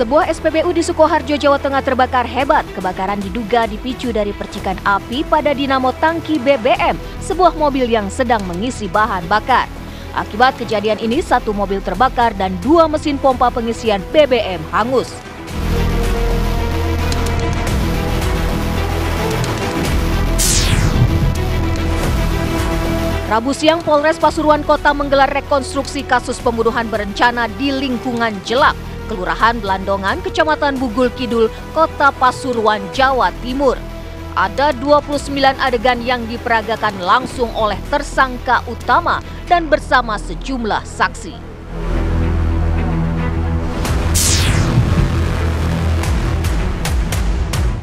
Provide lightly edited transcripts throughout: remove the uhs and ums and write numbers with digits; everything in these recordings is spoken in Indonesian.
Sebuah SPBU di Sukoharjo, Jawa Tengah terbakar hebat. Kebakaran diduga dipicu dari percikan api pada dinamo tangki BBM, sebuah mobil yang sedang mengisi bahan bakar. Akibat kejadian ini, satu mobil terbakar dan dua mesin pompa pengisian BBM hangus. Rabu siang, Polres Pasuruan Kota menggelar rekonstruksi kasus pembunuhan berencana di lingkungan Jelap, Kelurahan Belandongan, Kecamatan Bugul Kidul, Kota Pasuruan, Jawa Timur. Ada 29 adegan yang diperagakan langsung oleh tersangka utama dan bersama sejumlah saksi.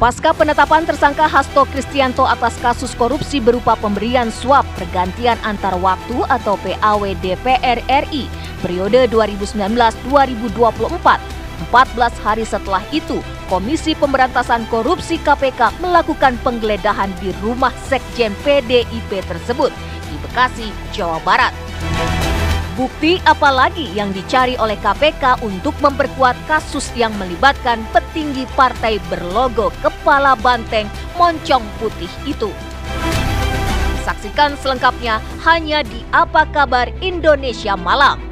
Pasca penetapan tersangka Hasto Kristianto atas kasus korupsi berupa pemberian suap pergantian antar waktu atau PAW DPR RI periode 2019-2024, 14 hari setelah itu, Komisi Pemberantasan Korupsi KPK melakukan penggeledahan di rumah Sekjen PDIP tersebut di Bekasi, Jawa Barat. Bukti apalagi yang dicari oleh KPK untuk memperkuat kasus yang melibatkan petinggi partai berlogo kepala banteng moncong putih itu? Saksikan selengkapnya hanya di Apa Kabar Indonesia Malam.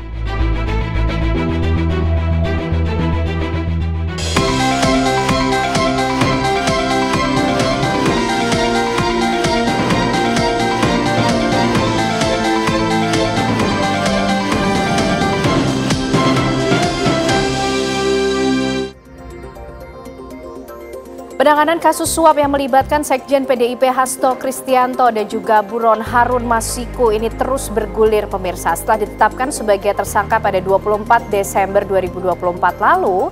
Penanganan kasus suap yang melibatkan Sekjen PDIP Hasto Kristianto dan juga Buron Harun Masiku ini terus bergulir pemirsa. Setelah ditetapkan sebagai tersangka pada 24 Desember 2024 lalu,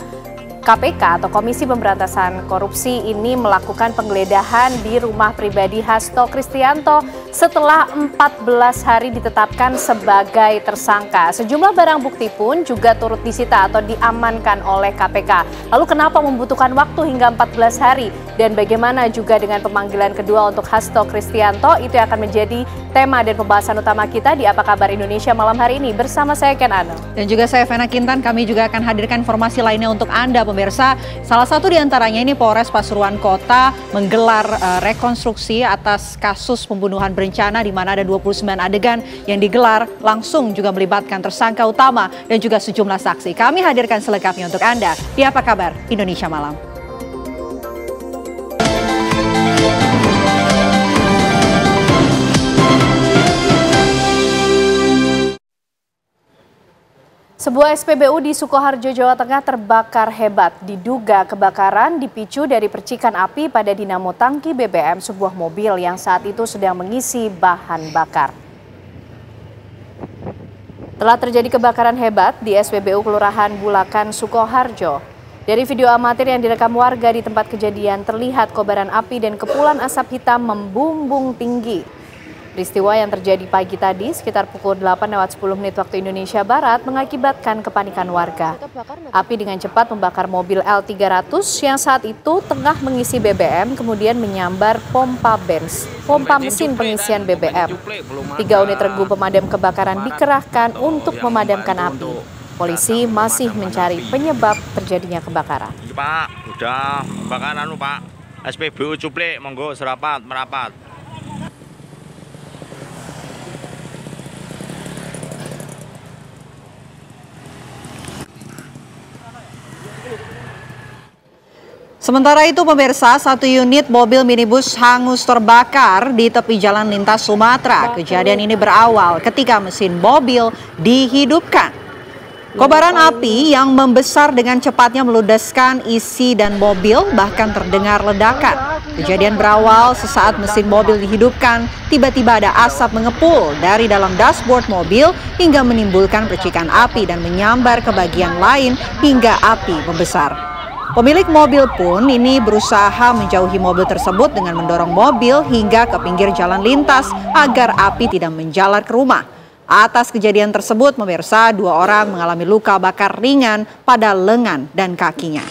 KPK atau Komisi Pemberantasan Korupsi ini melakukan penggeledahan di rumah pribadi Hasto Kristianto setelah 14 hari ditetapkan sebagai tersangka. Sejumlah barang bukti pun juga turut disita atau diamankan oleh KPK. Lalu kenapa membutuhkan waktu hingga 14 hari? Dan bagaimana juga dengan pemanggilan kedua untuk Hasto Kristianto? Itu akan menjadi tema dan pembahasan utama kita di Apa Kabar Indonesia malam hari ini. Bersama saya Ken Ano. Dan juga saya Vena Kintan, kami juga akan hadirkan informasi lainnya untuk Anda pemirsa. Salah satu diantaranya ini Polres Pasuruan Kota menggelar rekonstruksi atas kasus pembunuhan berencana di mana ada 29 adegan yang digelar langsung juga melibatkan tersangka utama dan juga sejumlah saksi. Kami hadirkan selengkapnya untuk Anda di Apa Kabar Indonesia Malam. Sebuah SPBU di Sukoharjo, Jawa Tengah terbakar hebat. Diduga kebakaran dipicu dari percikan api pada dinamo tangki BBM sebuah mobil yang saat itu sedang mengisi bahan bakar. Telah terjadi kebakaran hebat di SPBU Kelurahan Bulakan, Sukoharjo. Dari video amatir yang direkam warga di tempat kejadian terlihat kobaran api dan kepulan asap hitam membumbung tinggi. Peristiwa yang terjadi pagi tadi sekitar pukul 8:10 waktu Indonesia Barat mengakibatkan kepanikan warga. Api dengan cepat membakar mobil L300 yang saat itu tengah mengisi BBM kemudian menyambar pompa mesin pengisian BBM. 3 unit regu pemadam kebakaran dikerahkan untuk memadamkan api. Polisi masih mencari penyebab terjadinya kebakaran. Pak, udah kebakaran Pak. SPBU Cuplik, monggo serapat merapat. Sementara itu pemirsa, satu unit mobil minibus hangus terbakar di tepi jalan lintas Sumatera. Kejadian ini berawal ketika mesin mobil dihidupkan. Kobaran api yang membesar dengan cepatnya meludeskan isi dan mobil, bahkan terdengar ledakan. Kejadian berawal sesaat mesin mobil dihidupkan, tiba-tiba ada asap mengepul dari dalam dashboard mobil hingga menimbulkan percikan api dan menyambar ke bagian lain hingga api membesar. Pemilik mobil pun ini berusaha menjauhi mobil tersebut dengan mendorong mobil hingga ke pinggir jalan lintas agar api tidak menjalar ke rumah. Atas kejadian tersebut, pemirsa, 2 orang mengalami luka bakar ringan pada lengan dan kakinya.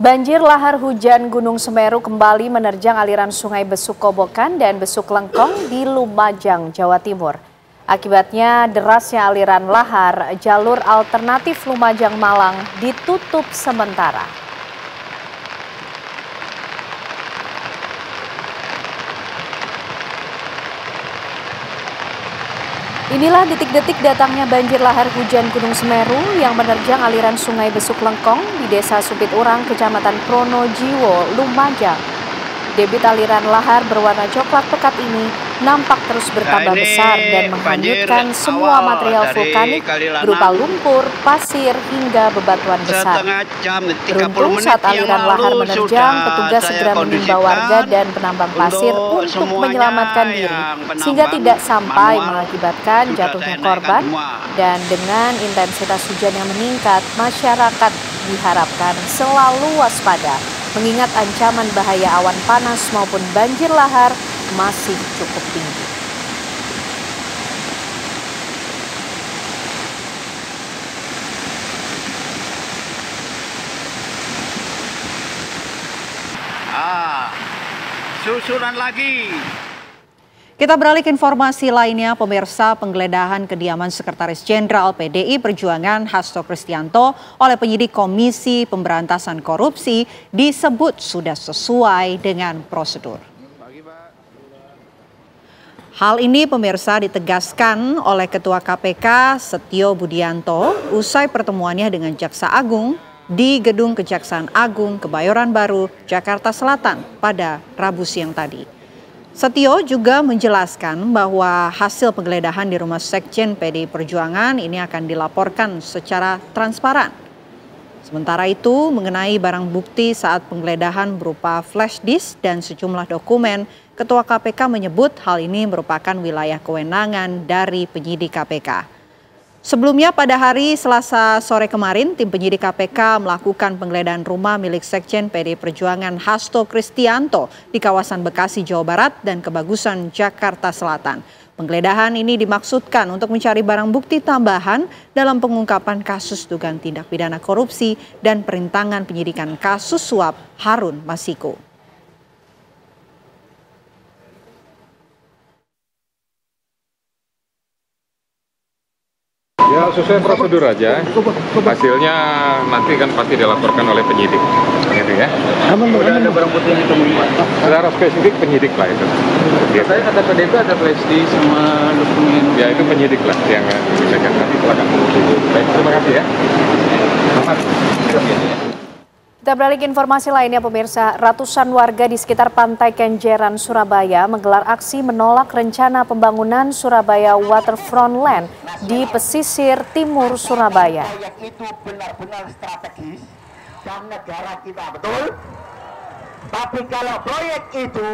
Banjir lahar hujan Gunung Semeru kembali menerjang aliran Sungai Besuk Kobokan dan Besuk Lengkong di Lumajang, Jawa Timur. Akibatnya derasnya aliran lahar, jalur alternatif Lumajang Malang ditutup sementara. Inilah detik-detik datangnya banjir lahar hujan Gunung Semeru yang menerjang aliran Sungai Besuk Lengkong di Desa Supit Urang, Kecamatan Pronojiwo, Lumajang. Debit aliran lahar berwarna coklat pekat ini nampak terus bertambah besar dan menghanyutkan semua material vulkanik berupa lumpur, pasir, hingga bebatuan besar. Beruntung saat aliran lahar menerjang, petugas segera mengimbau warga dan penambang pasir untuk menyelamatkan diri, sehingga tidak sampai mengakibatkan jatuhnya korban. Dan dengan intensitas hujan yang meningkat, masyarakat diharapkan selalu waspada, mengingat ancaman bahaya awan panas maupun banjir lahar masih cukup tinggi. Susulan lagi. Kita beralih ke informasi lainnya, pemirsa. Penggeledahan kediaman Sekretaris Jenderal PDI Perjuangan Hasto Kristianto oleh penyidik Komisi Pemberantasan Korupsi disebut sudah sesuai dengan prosedur. Hal ini, pemirsa, ditegaskan oleh Ketua KPK Setio Budianto usai pertemuannya dengan Jaksa Agung di Gedung Kejaksaan Agung Kebayoran Baru, Jakarta Selatan pada Rabu siang tadi. Setio juga menjelaskan bahwa hasil penggeledahan di rumah Sekjen PDI Perjuangan ini akan dilaporkan secara transparan. Sementara itu, mengenai barang bukti saat penggeledahan berupa flash disk dan sejumlah dokumen, Ketua KPK menyebut hal ini merupakan wilayah kewenangan dari penyidik KPK. Sebelumnya pada hari Selasa sore kemarin, tim penyidik KPK melakukan penggeledahan rumah milik Sekjen PDI Perjuangan Hasto Kristianto di kawasan Bekasi, Jawa Barat dan Kebagusan, Jakarta Selatan. Penggeledahan ini dimaksudkan untuk mencari barang bukti tambahan dalam pengungkapan kasus dugaan tindak pidana korupsi dan perintangan penyidikan kasus suap Harun Masiku. Ya, sesuai prosedur aja. Hasilnya nanti kan pasti dilaporkan oleh penyidik. Gitu ya. Udah ada barang bukti yang ditemukan. Secara spesifik penyidik lah itu. Saya kata PDP ada flash disk sama dokumen. Ya itu penyidik lah yang bisa nanti silakan. Baik, terima kasih ya. Selamat. Kita beralih ke informasi lainnya, pemirsa. Ratusan warga di sekitar Pantai Kenjeran, Surabaya menggelar aksi menolak rencana pembangunan Surabaya Waterfront Land di pesisir timur Surabaya. Proyek itu benar-benar strategis dan negara kita, betul? Tapi kalau proyek itu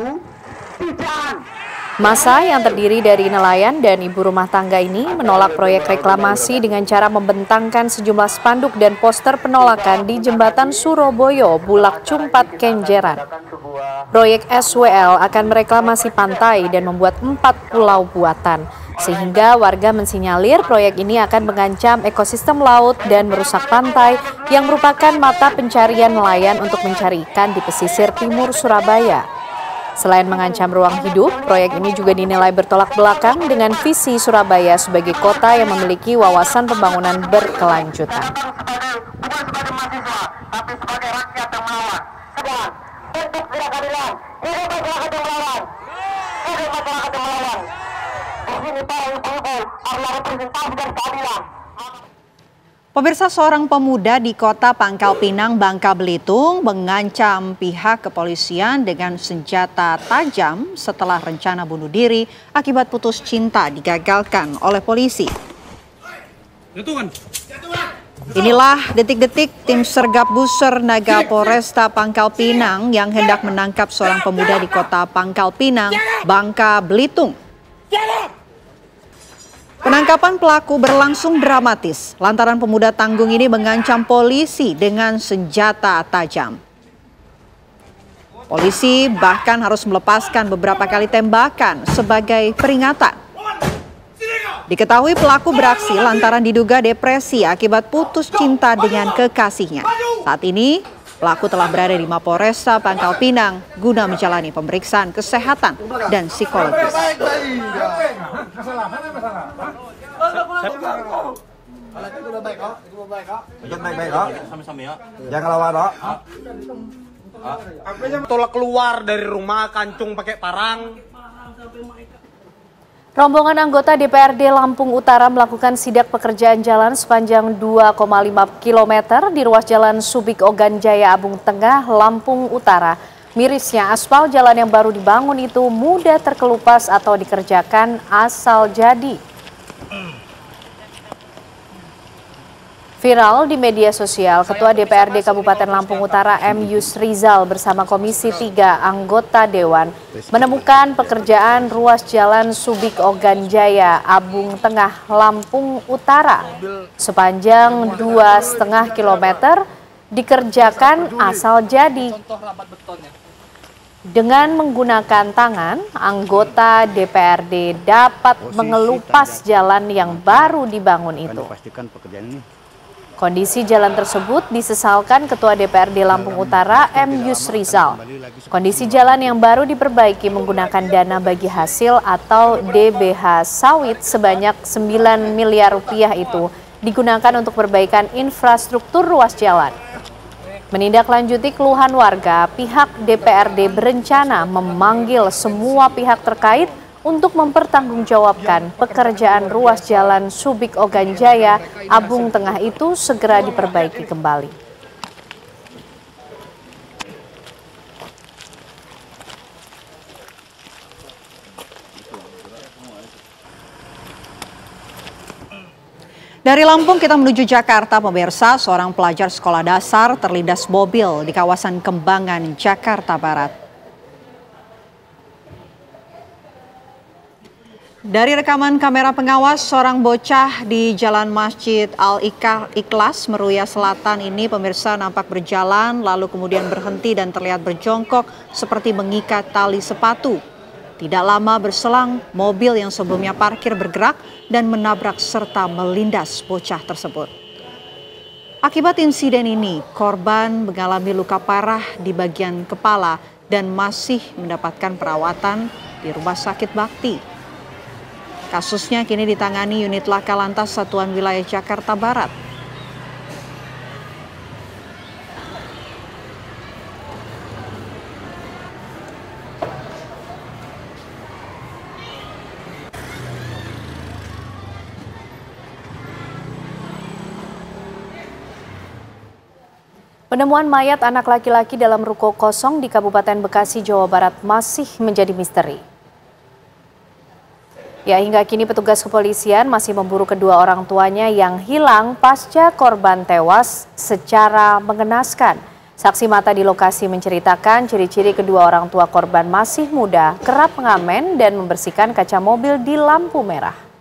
tidak. Massa yang terdiri dari nelayan dan ibu rumah tangga ini menolak proyek reklamasi dengan cara membentangkan sejumlah spanduk dan poster penolakan di Jembatan Suroboyo, Bulak Cumpat, Kenjeran. Proyek SWL akan mereklamasi pantai dan membuat 4 pulau buatan, sehingga warga mensinyalir proyek ini akan mengancam ekosistem laut dan merusak pantai yang merupakan mata pencarian nelayan untuk mencari ikan di pesisir timur Surabaya. Selain mengancam ruang hidup, proyek ini juga dinilai bertolak belakang dengan visi Surabaya sebagai kota yang memiliki wawasan pembangunan berkelanjutan. Bukan sebagai mahasiswa, tapi sebagai rakyat yang melawan. Sekarang, untuk keadilan, hidup masyarakat yang melawan. Hidup masyarakat yang melawan. Di sini para ibu-ibu adalah representasi dari keadilan. Pemirsa, seorang pemuda di kota Pangkal Pinang, Bangka Belitung mengancam pihak kepolisian dengan senjata tajam setelah rencana bunuh diri akibat putus cinta digagalkan oleh polisi. Inilah detik-detik tim Sergap Buser Naga Polresta Pangkal Pinang yang hendak menangkap seorang pemuda di kota Pangkal Pinang, Bangka Belitung. Penangkapan pelaku berlangsung dramatis lantaran pemuda tanggung ini mengancam polisi dengan senjata tajam. Polisi bahkan harus melepaskan beberapa kali tembakan sebagai peringatan. Diketahui pelaku beraksi lantaran diduga depresi akibat putus cinta dengan kekasihnya. Saat ini Pelaku telah berada di Mapolresta Pangkal Pinang guna menjalani pemeriksaan kesehatan dan psikologis. Jangan lawan, Dok. Tolak keluar dari rumah kancung pakai parang. Rombongan anggota DPRD Lampung Utara melakukan sidak pekerjaan jalan sepanjang 2,5 km di ruas jalan Subik Ogan Jaya Abung Tengah, Lampung Utara. Mirisnya aspal jalan yang baru dibangun itu mudah terkelupas atau dikerjakan asal jadi. Viral di media sosial, Ketua DPRD Kabupaten Lampung Utara M. Yusrizal bersama Komisi 3 anggota Dewan menemukan pekerjaan ruas jalan Subik Ogan Jaya Abung Tengah, Lampung Utara sepanjang 2,5 km dikerjakan asal jadi. Dengan menggunakan tangan, anggota DPRD dapat mengelupas jalan yang baru dibangun itu. Kondisi jalan tersebut disesalkan Ketua DPRD Lampung Utara M. Yusrizal. Kondisi jalan yang baru diperbaiki menggunakan dana bagi hasil atau DBH sawit sebanyak 9 miliar rupiah itu digunakan untuk perbaikan infrastruktur ruas jalan. Menindaklanjuti keluhan warga, pihak DPRD berencana memanggil semua pihak terkait untuk mempertanggungjawabkan pekerjaan ruas jalan Subik Ogan Jaya Abung Tengah itu segera diperbaiki kembali. Dari Lampung kita menuju Jakarta, pemirsa. Seorang pelajar sekolah dasar terlindas mobil di kawasan Kembangan, Jakarta Barat. Dari rekaman kamera pengawas, seorang bocah di Jalan Masjid Al-Ikhlas, Meruya Selatan ini pemirsa nampak berjalan lalu kemudian berhenti dan terlihat berjongkok seperti mengikat tali sepatu. Tidak lama berselang, mobil yang sebelumnya parkir bergerak dan menabrak serta melindas bocah tersebut. Akibat insiden ini, korban mengalami luka parah di bagian kepala dan masih mendapatkan perawatan di Rumah Sakit Bakti. Kasusnya kini ditangani unit Laka Lantas Satuan Wilayah Jakarta Barat. Penemuan mayat anak laki-laki dalam ruko kosong di Kabupaten Bekasi, Jawa Barat masih menjadi misteri. Ya, hingga kini petugas kepolisian masih memburu kedua orang tuanya yang hilang pasca korban tewas secara mengenaskan. Saksi mata di lokasi menceritakan ciri-ciri kedua orang tua korban masih muda, kerap mengamen dan membersihkan kaca mobil di lampu merah.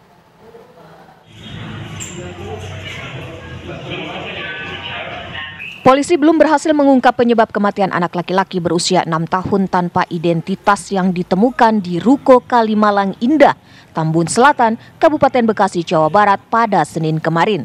Polisi belum berhasil mengungkap penyebab kematian anak laki-laki berusia 6 tahun tanpa identitas yang ditemukan di Ruko Kalimalang Indah, Tambun Selatan, Kabupaten Bekasi, Jawa Barat pada Senin kemarin.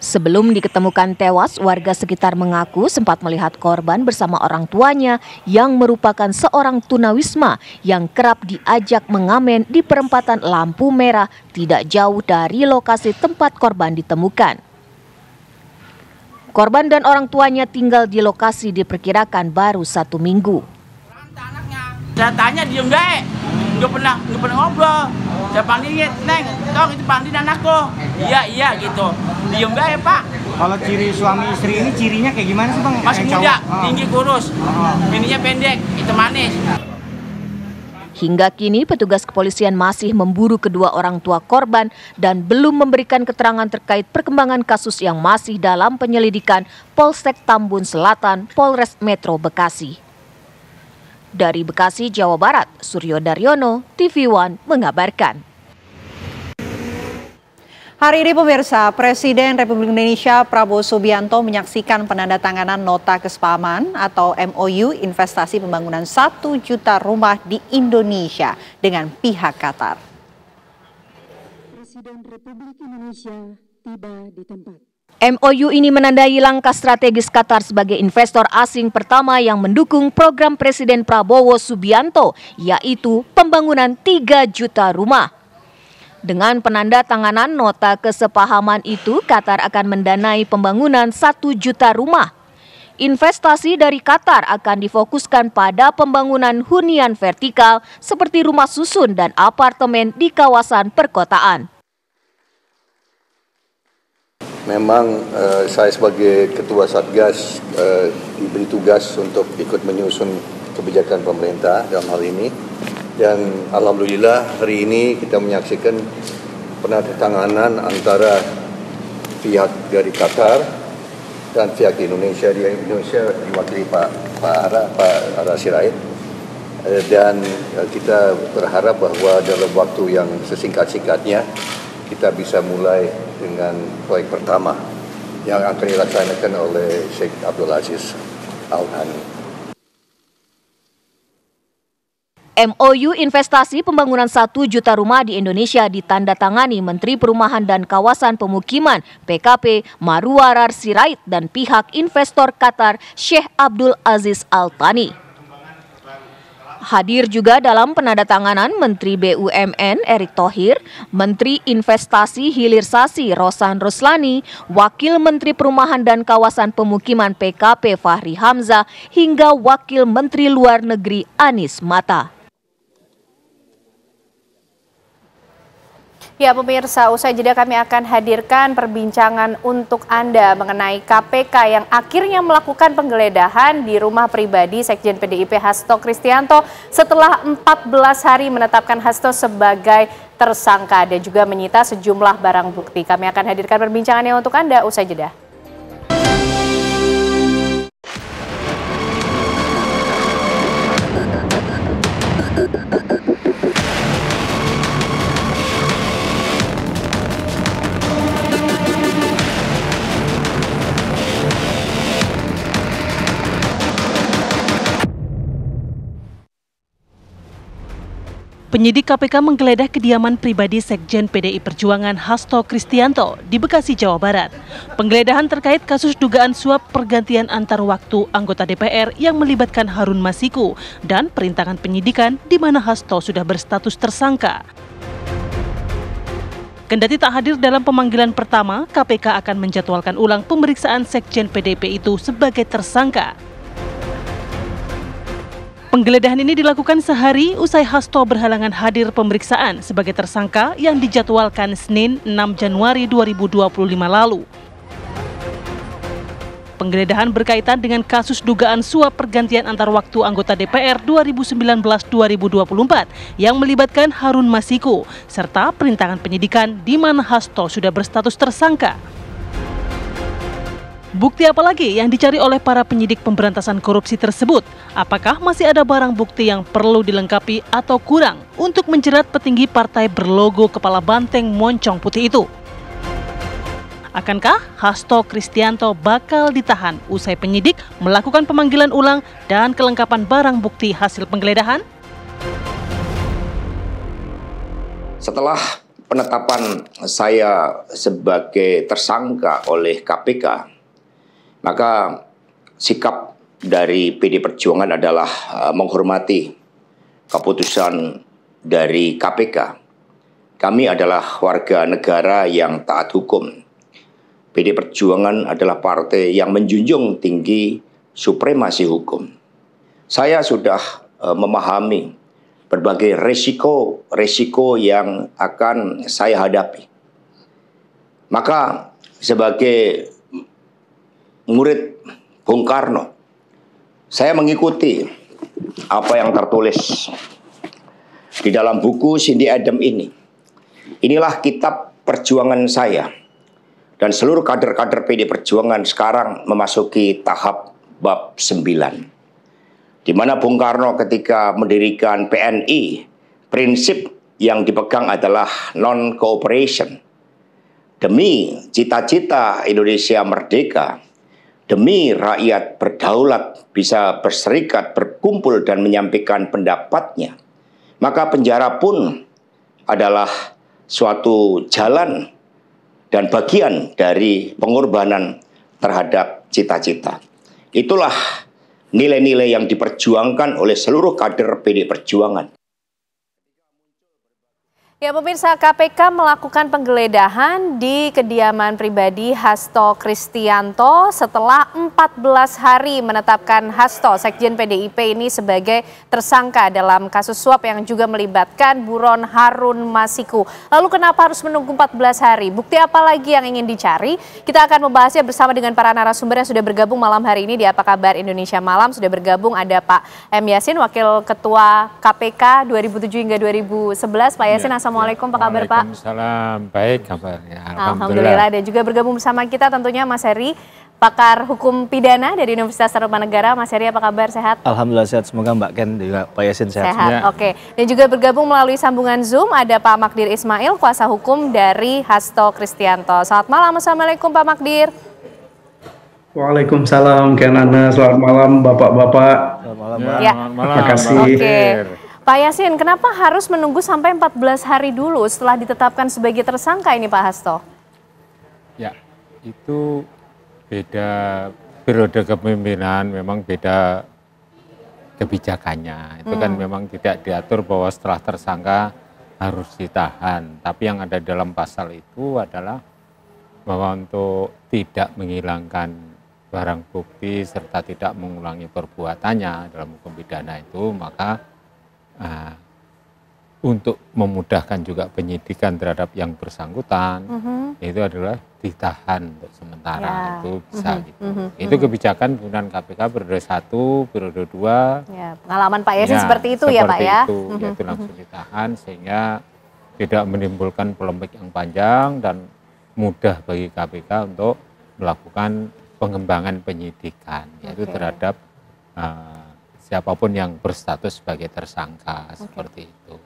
Sebelum diketemukan tewas, warga sekitar mengaku sempat melihat korban bersama orang tuanya yang merupakan seorang tunawisma yang kerap diajak mengamen di perempatan lampu merah tidak jauh dari lokasi tempat korban ditemukan. Korban dan orang tuanya tinggal di lokasi diperkirakan baru 1 minggu. Saya tanya diem gak? Nggak pernah ngobrol. Saya panggil, Neng, tong itu panggil anakku. Iya gitu. Diem gak ya Pak? Kalau ciri suami istri ini cirinya kayak gimana sih Bang? Masih muda, tinggi kurus, bininya pendek, itu manis. Hingga kini petugas kepolisian masih memburu kedua orang tua korban dan belum memberikan keterangan terkait perkembangan kasus yang masih dalam penyelidikan Polsek Tambun Selatan, Polres Metro Bekasi. Dari Bekasi, Jawa Barat, Suryo Daryono, TV One mengabarkan. Hari ini pemirsa, Presiden Republik Indonesia Prabowo Subianto menyaksikan penandatanganan nota kesepahaman atau MOU investasi pembangunan 1 juta rumah di Indonesia dengan pihak Qatar. Presiden Republik Indonesia tiba di tempat. MOU ini menandai langkah strategis Qatar sebagai investor asing pertama yang mendukung program Presiden Prabowo Subianto, yaitu pembangunan 3 juta rumah. Dengan penandatanganan nota kesepahaman itu, Qatar akan mendanai pembangunan 1 juta rumah. Investasi dari Qatar akan difokuskan pada pembangunan hunian vertikal seperti rumah susun dan apartemen di kawasan perkotaan. Memang saya sebagai Ketua Satgas diberi tugas untuk ikut menyusun kebijakan pemerintah dalam hal ini. Dan alhamdulillah hari ini kita menyaksikan penandatanganan antara pihak dari Qatar dan pihak Indonesia. Di Indonesia diwakili Pak Ara Sirait. Dan kita berharap bahwa dalam waktu yang sesingkat-singkatnya kita bisa mulai dengan proyek pertama yang akan dilaksanakan oleh Sheikh Abdul Aziz Al Thani. MOU investasi pembangunan 1 juta rumah di Indonesia ditandatangani Menteri Perumahan dan Kawasan Pemukiman PKP Marwarar Sirait dan pihak investor Qatar Sheikh Abdul Aziz Al Thani. Hadir juga dalam penandatanganan Menteri BUMN Erick Thohir, Menteri Investasi Hilirsasi Rosan Roslani, Wakil Menteri Perumahan dan Kawasan Pemukiman PKP Fahri Hamzah, hingga Wakil Menteri Luar Negeri Anies Mata. Ya pemirsa, usai jeda kami akan hadirkan perbincangan untuk Anda mengenai KPK yang akhirnya melakukan penggeledahan di rumah pribadi Sekjen PDIP Hasto Kristianto setelah 14 hari menetapkan Hasto sebagai tersangka dan juga menyita sejumlah barang bukti. Kami akan hadirkan perbincangannya untuk Anda usai jeda. Penyidik KPK menggeledah kediaman pribadi Sekjen PDI Perjuangan Hasto Kristianto di Bekasi, Jawa Barat. Penggeledahan terkait kasus dugaan suap pergantian antar waktu anggota DPR yang melibatkan Harun Masiku dan perintangan penyidikan di mana Hasto sudah berstatus tersangka. Kendati tak hadir dalam pemanggilan pertama, KPK akan menjadwalkan ulang pemeriksaan Sekjen PDIP itu sebagai tersangka. Penggeledahan ini dilakukan sehari usai Hasto berhalangan hadir pemeriksaan sebagai tersangka yang dijadwalkan Senin 6 Januari 2025 lalu. Penggeledahan berkaitan dengan kasus dugaan suap pergantian antar waktu anggota DPR 2019-2024 yang melibatkan Harun Masiku serta perintangan penyidikan di mana Hasto sudah berstatus tersangka. Bukti apa lagi yang dicari oleh para penyidik pemberantasan korupsi tersebut? Apakah masih ada barang bukti yang perlu dilengkapi atau kurang untuk menjerat petinggi partai berlogo kepala banteng moncong putih itu? Akankah Hasto Kristianto bakal ditahan usai penyidik melakukan pemanggilan ulang dan kelengkapan barang bukti hasil penggeledahan? Setelah penetapan saya sebagai tersangka oleh KPK, maka sikap dari PD Perjuangan adalah menghormati keputusan dari KPK. Kami adalah warga negara yang taat hukum. PD Perjuangan adalah partai yang menjunjung tinggi supremasi hukum. Saya sudah memahami berbagai resiko yang akan saya hadapi. Maka sebagai murid Bung Karno, saya mengikuti apa yang tertulis di dalam buku Cindy Adam ini. Inilah kitab perjuangan saya. Dan seluruh kader-kader PD Perjuangan sekarang memasuki tahap bab 9. Di mana Bung Karno ketika mendirikan PNI, prinsip yang dipegang adalah non-cooperation. Demi cita-cita Indonesia merdeka, demi rakyat berdaulat bisa berserikat, berkumpul dan menyampaikan pendapatnya, maka penjara pun adalah suatu jalan dan bagian dari pengorbanan terhadap cita-cita. Itulah nilai-nilai yang diperjuangkan oleh seluruh kader PDI Perjuangan. Ya, pemirsa, KPK melakukan penggeledahan di kediaman pribadi Hasto Kristianto setelah 14 hari menetapkan Hasto, Sekjen PDIP ini sebagai tersangka dalam kasus suap yang juga melibatkan buron Harun Masiku. Lalu kenapa harus menunggu 14 hari? Bukti apa lagi yang ingin dicari? Kita akan membahasnya bersama dengan para narasumber yang sudah bergabung malam hari ini di Apa Kabar Indonesia Malam. Sudah bergabung ada Pak M. Yasin, Wakil Ketua KPK 2007 hingga 2011. Pak Yasin, Assalamualaikum, apa kabar Pak? Waalaikumsalam, baik kabarnya. Alhamdulillah. Dan juga bergabung bersama kita tentunya Mas Heri, pakar hukum pidana dari Universitas Tarumanegara. Mas Heri, apa kabar, sehat? Alhamdulillah sehat, semoga Mbak Ken juga Pak Yasin sehat. Sehat, oke. Dan juga bergabung melalui sambungan Zoom ada Pak Magdir Ismail, kuasa hukum dari Hasto Kristianto. Selamat malam, Assalamualaikum Pak Magdir. Waalaikumsalam Ken Ana, selamat malam Bapak-Bapak. Selamat malam Mbak. Ya. Terima kasih. Oke. Pak Yasin, kenapa harus menunggu sampai 14 hari dulu setelah ditetapkan sebagai tersangka ini Pak Hasto? Ya, itu beda periode kepemimpinan, memang beda kebijakannya. Itu kan memang tidak diatur bahwa setelah tersangka harus ditahan. Tapi yang ada dalam pasal itu adalah bahwa untuk tidak menghilangkan barang bukti serta tidak mengulangi perbuatannya dalam hukum pidana itu, maka untuk memudahkan juga penyidikan terhadap yang bersangkutan, itu adalah ditahan untuk sementara, itu bisa gitu. Itu kebijakan pimpinan KPK periode 1, periode 2. Ya, pengalaman Pak Yasin seperti itu ya Pak ya? Itu langsung ditahan sehingga tidak menimbulkan polemik yang panjang dan mudah bagi KPK untuk melakukan pengembangan penyidikan, yaitu terhadap siapapun yang berstatus sebagai tersangka, seperti itu.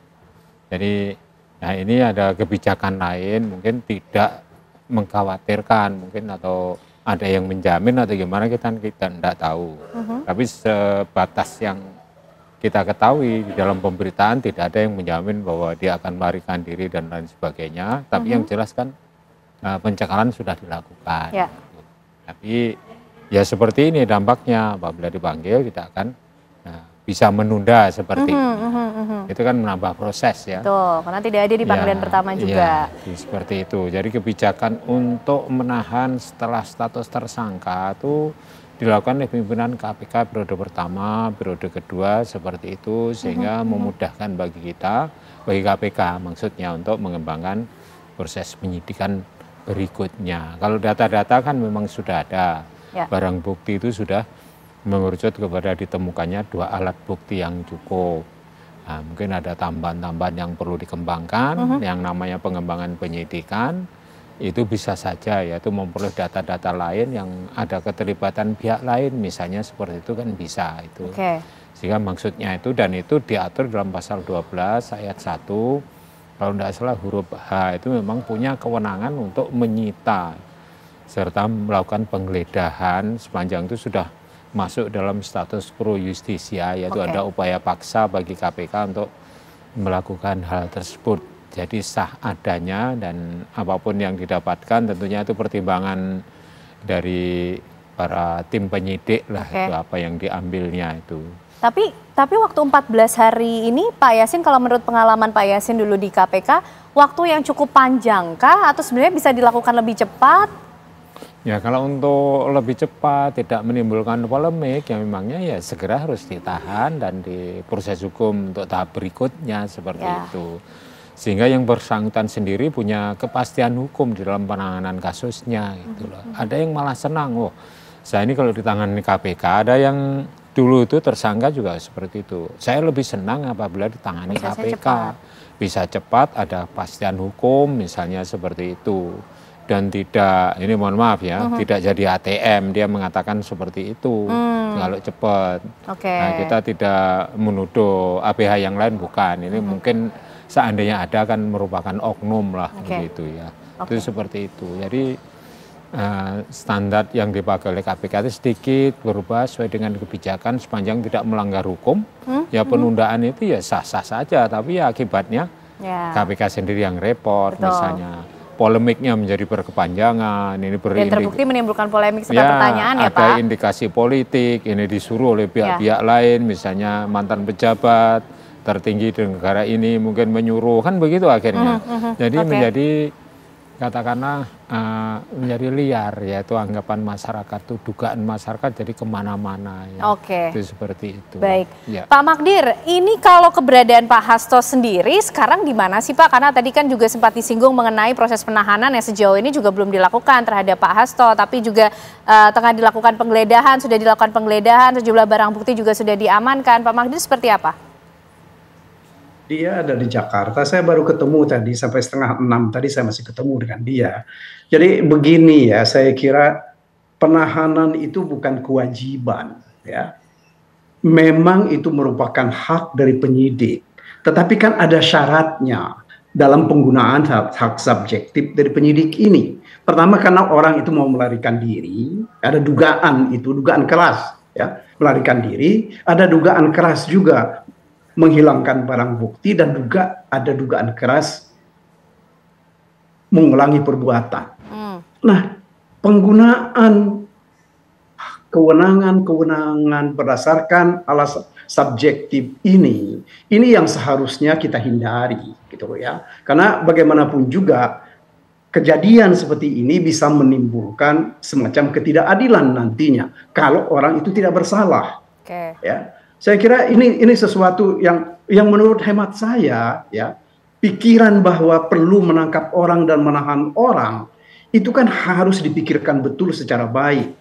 Jadi, nah ini ada kebijakan lain, mungkin tidak mengkhawatirkan, mungkin atau ada yang menjamin atau gimana kita tidak tahu. Tapi sebatas yang kita ketahui di dalam pemberitaan tidak ada yang menjamin bahwa dia akan melarikan diri dan lain sebagainya. Tapi yang jelas kan pencekalan sudah dilakukan. Ya. Tapi ya seperti ini dampaknya, apabila dipanggil kita akan bisa menunda seperti ini. Itu kan menambah proses ya. Betul, karena tidak ada di panggilan pertama juga. Ya, seperti itu. Jadi kebijakan untuk menahan setelah status tersangka itu dilakukan oleh pimpinan KPK periode pertama, periode kedua seperti itu, sehingga memudahkan bagi kita, bagi KPK maksudnya untuk mengembangkan proses penyidikan berikutnya. Kalau data-data kan memang sudah ada, barang bukti itu sudah mengerucut kepada ditemukannya 2 alat bukti yang cukup. Nah, mungkin ada tambahan-tambahan yang perlu dikembangkan, yang namanya pengembangan penyidikan, itu bisa saja yaitu memperoleh data-data lain yang ada keterlibatan pihak lain, misalnya seperti itu kan bisa itu. Sehingga maksudnya itu, dan itu diatur dalam pasal 12 ayat 1, kalau tidak salah huruf H itu memang punya kewenangan untuk menyita serta melakukan penggeledahan sepanjang itu sudah masuk dalam status pro justisia, yaitu ada upaya paksa bagi KPK untuk melakukan hal tersebut. Jadi sah adanya, dan apapun yang didapatkan tentunya itu pertimbangan dari para tim penyidik lah, itu apa yang diambilnya itu. Tapi waktu 14 hari ini Pak Yasin, kalau menurut pengalaman Pak Yasin dulu di KPK, waktu yang cukup panjang kah atau sebenarnya bisa dilakukan lebih cepat? Ya, kalau untuk lebih cepat tidak menimbulkan polemik, ya memangnya ya segera harus ditahan dan di proses hukum untuk tahap berikutnya seperti itu. Sehingga yang bersangkutan sendiri punya kepastian hukum di dalam penanganan kasusnya gitu loh. Ada yang malah senang, saya ini kalau ditangani KPK, ada yang dulu itu tersangka juga seperti itu. Saya lebih senang apabila ditangani KPK. Bisa cepat, ada kepastian hukum misalnya seperti itu. Dan tidak, ini mohon maaf ya, tidak jadi ATM, dia mengatakan seperti itu, kalau cepat. Nah, kita tidak menuduh APH yang lain, bukan. Ini mungkin seandainya ada kan merupakan oknum lah, begitu ya. Itu seperti itu. Jadi standar yang dipakai oleh KPK itu sedikit berubah sesuai dengan kebijakan sepanjang tidak melanggar hukum. Ya penundaan itu ya sah-sah saja, tapi ya akibatnya KPK sendiri yang repot misalnya. polemiknya menjadi berkepanjangan, ini dan terbukti menimbulkan polemik serta pertanyaan ya Pak. Ada indikasi politik, ini disuruh oleh pihak-pihak lain, misalnya mantan pejabat tertinggi di negara ini mungkin menyuruh, kan begitu akhirnya. Jadi menjadi katakanlah menjadi liar, yaitu anggapan masyarakat itu, dugaan masyarakat jadi kemana-mana. Ya. Itu seperti itu. Baik, ya. Pak Magdir, ini kalau keberadaan Pak Hasto sendiri sekarang di mana sih Pak? Karena tadi kan juga sempat disinggung mengenai proses penahanan yang sejauh ini juga belum dilakukan terhadap Pak Hasto, tapi juga tengah dilakukan penggeledahan, sudah dilakukan penggeledahan, sejumlah barang bukti juga sudah diamankan. Pak Magdir seperti apa? Dia ada di Jakarta, saya baru ketemu tadi sampai 5:30 tadi saya masih ketemu dengan dia. Jadi begini ya, saya kira penahanan itu bukan kewajiban ya. Memang itu merupakan hak dari penyidik. Tetapi kan ada syaratnya dalam penggunaan hak subjektif dari penyidik ini. Pertama karena orang itu mau melarikan diri, ada dugaan itu, dugaan keras ya, melarikan diri, ada dugaan keras juga menghilangkan barang bukti dan juga ada dugaan keras mengulangi perbuatan. Nah, penggunaan kewenangan berdasarkan alasan subjektif ini yang seharusnya kita hindari, gitu ya. Karena bagaimanapun juga kejadian seperti ini bisa menimbulkan semacam ketidakadilan nantinya kalau orang itu tidak bersalah. Ya. Saya kira ini sesuatu yang menurut hemat saya ya, pikiran bahwa perlu menangkap orang dan menahan orang itu kan harus dipikirkan betul secara baik.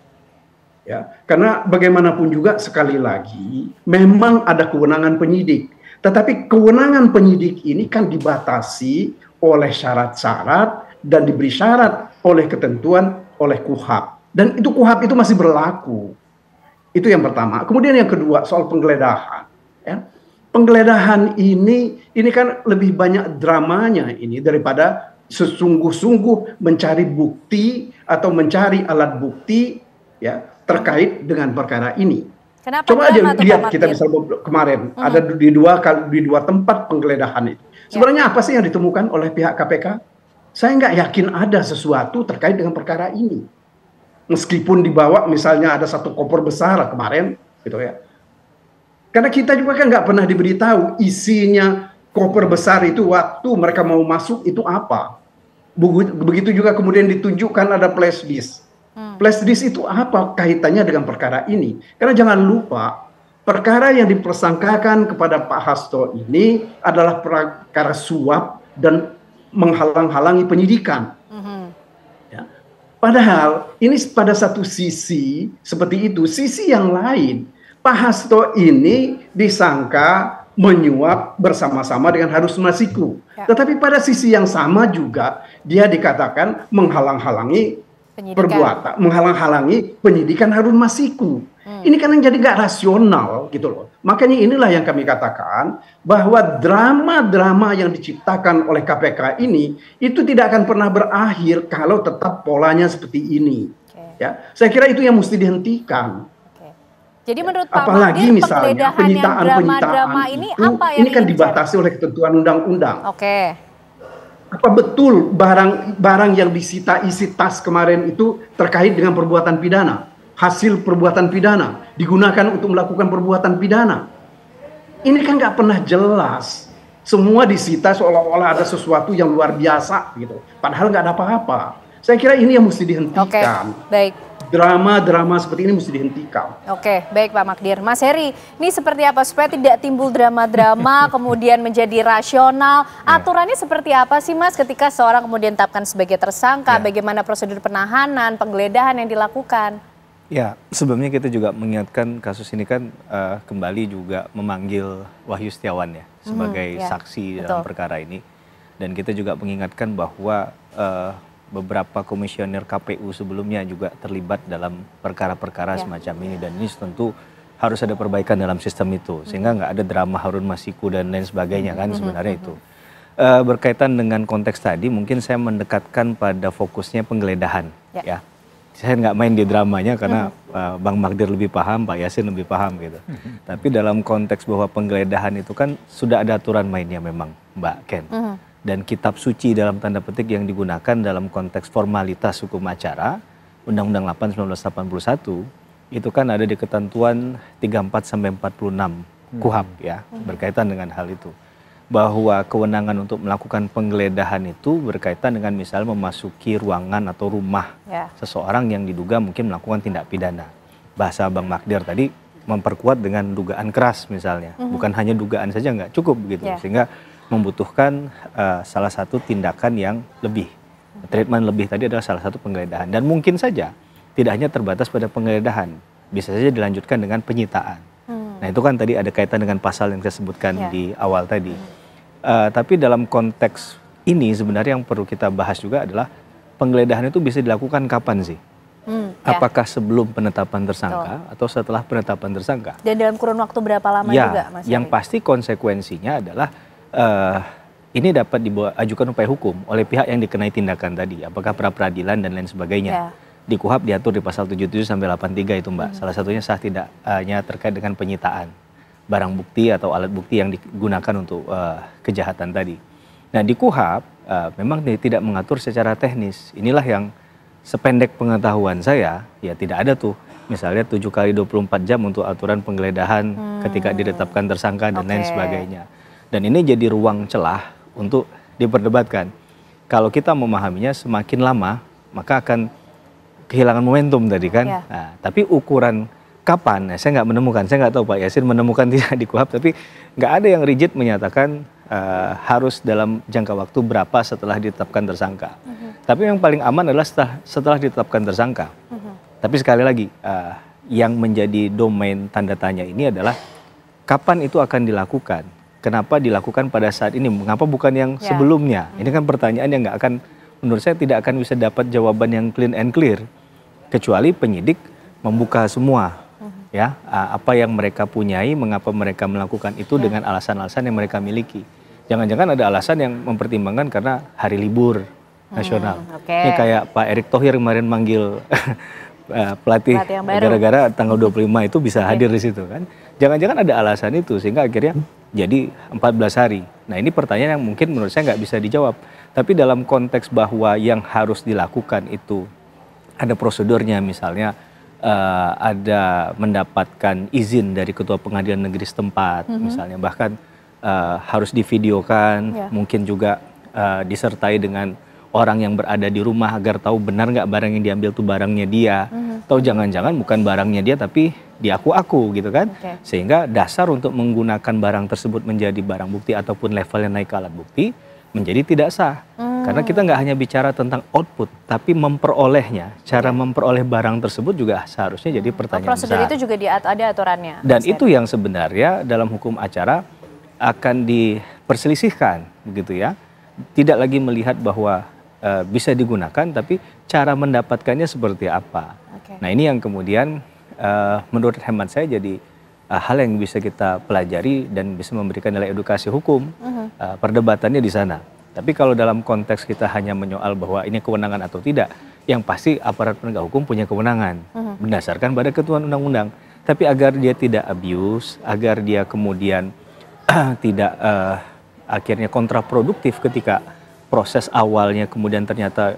Ya, karena bagaimanapun juga sekali lagi memang ada kewenangan penyidik, tetapi kewenangan penyidik ini kan dibatasi oleh syarat-syarat dan diberi syarat oleh ketentuan oleh KUHP, dan itu KUHP itu masih berlaku. Itu yang pertama. Kemudian yang kedua soal penggeledahan. Ya. Penggeledahan ini kan lebih banyak dramanya ini daripada sesungguh-sungguh mencari bukti atau mencari alat bukti ya terkait dengan perkara ini. Kenapa? Coba aja lihat kita bisa kemarin ada di dua tempat penggeledahan itu. Sebenarnya apa sih yang ditemukan oleh pihak KPK? Saya nggak yakin ada sesuatu terkait dengan perkara ini. Meskipun dibawa misalnya ada satu koper besar kemarin, gitu ya. Karena kita juga kan nggak pernah diberitahu isinya koper besar itu waktu mereka mau masuk itu apa. Begitu juga kemudian ditunjukkan ada flash disk. Flash disk itu apa kaitannya dengan perkara ini? Karena jangan lupa, perkara yang dipersangkakan kepada Pak Hasto ini adalah perkara suap dan menghalang-halangi penyidikan. Ya. Padahal ini pada satu sisi seperti itu, sisi yang lain Pak Hasto ini disangka menyuap bersama-sama dengan Harun Masiku. Tetapi pada sisi yang sama juga dia dikatakan menghalang-halangi perbuatan, menghalang-halangi penyidikan Harun Masiku. Ini kan yang jadi nggak rasional gitu loh. Makanya inilah yang kami katakan bahwa drama-drama yang diciptakan oleh KPK ini itu tidak akan pernah berakhir kalau tetap polanya seperti ini. Ya, saya kira itu yang mesti dihentikan. Jadi menurut Pak apalagi Magdir, misalnya penyitaan ini itu, apa yang ini kan dibatasi oleh ketentuan undang-undang. Apa betul barang yang disita isi tas kemarin itu terkait dengan perbuatan pidana, hasil perbuatan pidana digunakan untuk melakukan perbuatan pidana? Ini kan nggak pernah jelas. Semua disita seolah-olah ada sesuatu yang luar biasa gitu. Padahal nggak ada apa-apa. Saya kira ini yang mesti dihentikan. Baik. Drama-drama seperti ini mesti dihentikan. Baik Pak Magdir. Mas Heri, ini seperti apa supaya tidak timbul drama-drama kemudian menjadi rasional? Aturannya seperti apa sih Mas ketika seorang kemudian ditetapkan sebagai tersangka? Bagaimana prosedur penahanan, penggeledahan yang dilakukan? Ya, sebelumnya kita juga mengingatkan kasus ini kan kembali juga memanggil Wahyu Setiawan ya sebagai saksi dalam perkara ini. Dan kita juga mengingatkan bahwa beberapa komisioner KPU sebelumnya juga terlibat dalam perkara-perkara semacam ini, dan ini tentu harus ada perbaikan dalam sistem itu sehingga nggak ada drama Harun Masiku dan lain sebagainya kan sebenarnya itu. Berkaitan dengan konteks tadi mungkin saya mendekatkan pada fokusnya penggeledahan ya. Saya nggak main di dramanya karena Bang Magdir lebih paham, Pak Yasin lebih paham gitu. Tapi dalam konteks bahwa penggeledahan itu kan sudah ada aturan mainnya memang Mbak Ken. dan kitab suci dalam tanda petik yang digunakan dalam konteks formalitas hukum acara, Undang-Undang 8 1981, itu kan ada di ketentuan 34 sampai 46 KUHAP ya, berkaitan dengan hal itu. Bahwa kewenangan untuk melakukan penggeledahan itu berkaitan dengan misalnya memasuki ruangan atau rumah seseorang yang diduga mungkin melakukan tindak pidana. Bahasa Bang Magdir tadi memperkuat dengan dugaan keras misalnya, bukan hanya dugaan saja nggak cukup begitu, sehingga membutuhkan salah satu tindakan yang lebih, treatment lebih tadi adalah salah satu penggeledahan. Dan mungkin saja tidak hanya terbatas pada penggeledahan, bisa saja dilanjutkan dengan penyitaan. Nah itu kan tadi ada kaitan dengan pasal yang saya sebutkan di awal tadi. Tapi dalam konteks ini sebenarnya yang perlu kita bahas juga adalah penggeledahan itu bisa dilakukan kapan sih? Apakah sebelum penetapan tersangka atau setelah penetapan tersangka? Dan dalam kurun waktu berapa lama juga, Mas? Yang pasti konsekuensinya adalah ini dapat diajukan upaya hukum oleh pihak yang dikenai tindakan tadi, apakah pra-peradilan dan lain sebagainya. Di KUHAP diatur di pasal 77 sampai 83 itu, Mbak. Salah satunya sah tidaknya terkait dengan penyitaan barang bukti atau alat bukti yang digunakan untuk kejahatan tadi. Nah di KUHAP memang tidak mengatur secara teknis. Inilah yang sependek pengetahuan saya, ya tidak ada tuh misalnya 7 kali 24 jam untuk aturan penggeledahan ketika ditetapkan tersangka dan lain sebagainya. Dan ini jadi ruang celah untuk diperdebatkan. Kalau kita memahaminya semakin lama maka akan kehilangan momentum tadi kan. Nah, tapi ukuran kapan? Nah, saya nggak menemukan, saya nggak tahu Pak Yasin menemukan tidak di KUHAP, tapi nggak ada yang rigid menyatakan harus dalam jangka waktu berapa setelah ditetapkan tersangka. Tapi yang paling aman adalah setelah ditetapkan tersangka. Tapi sekali lagi, yang menjadi domain tanda tanya ini adalah kapan itu akan dilakukan? Kenapa dilakukan pada saat ini? Mengapa bukan yang sebelumnya? Ini kan pertanyaan yang nggak akan, menurut saya tidak akan bisa dapat jawaban yang clean and clear. Kecuali penyidik membuka semua. Ya, apa yang mereka punyai, mengapa mereka melakukan itu dengan alasan-alasan yang mereka miliki. Jangan-jangan ada alasan yang mempertimbangkan karena hari libur nasional. Ini kayak Pak Erick Thohir kemarin manggil pelatih gara-gara tanggal 25 itu bisa hadir di situ kan. Jangan-jangan ada alasan itu sehingga akhirnya jadi 14 hari. Nah ini pertanyaan yang mungkin menurut saya nggak bisa dijawab. Tapi dalam konteks bahwa yang harus dilakukan itu ada prosedurnya, misalnya ada mendapatkan izin dari ketua pengadilan negeri setempat, misalnya bahkan harus divideokan, mungkin juga disertai dengan orang yang berada di rumah agar tahu benar nggak barang yang diambil itu barangnya dia, atau jangan-jangan bukan barangnya dia tapi diaku-aku gitu kan, sehingga dasar untuk menggunakan barang tersebut menjadi barang bukti ataupun levelnya naik ke alat bukti menjadi tidak sah. Karena kita nggak hanya bicara tentang output, tapi memperolehnya, cara memperoleh barang tersebut juga seharusnya jadi pertanyaan besar. Prosedur itu juga ada aturannya. Dan itu yang sebenarnya dalam hukum acara akan diperselisihkan, begitu ya. Tidak lagi melihat bahwa bisa digunakan, tapi cara mendapatkannya seperti apa. Nah ini yang kemudian menurut hemat saya jadi hal yang bisa kita pelajari dan bisa memberikan nilai edukasi hukum. Perdebatannya di sana. Tapi kalau dalam konteks kita hanya menyoal bahwa ini kewenangan atau tidak, yang pasti aparat penegak hukum punya kewenangan berdasarkan pada ketentuan undang-undang. Tapi agar dia tidak abuse, agar dia kemudian tidak akhirnya kontraproduktif ketika proses awalnya kemudian ternyata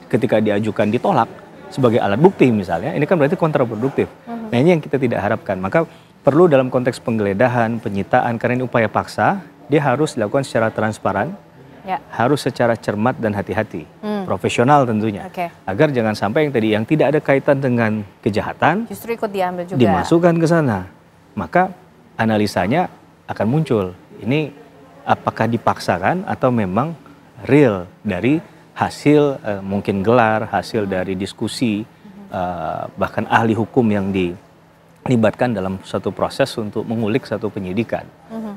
ketika diajukan ditolak sebagai alat bukti misalnya, ini kan berarti kontraproduktif. Nah ini yang kita tidak harapkan. Maka perlu dalam konteks penggeledahan, penyitaan, karena ini upaya paksa, dia harus dilakukan secara transparan, harus secara cermat dan hati-hati, profesional tentunya, agar jangan sampai yang tadi yang tidak ada kaitan dengan kejahatan justru ikut diambil juga, dimasukkan ke sana, maka analisanya akan muncul. Ini apakah dipaksakan atau memang real dari hasil mungkin gelar, hasil dari diskusi, bahkan ahli hukum yang dilibatkan dalam suatu proses untuk mengulik satu penyidikan.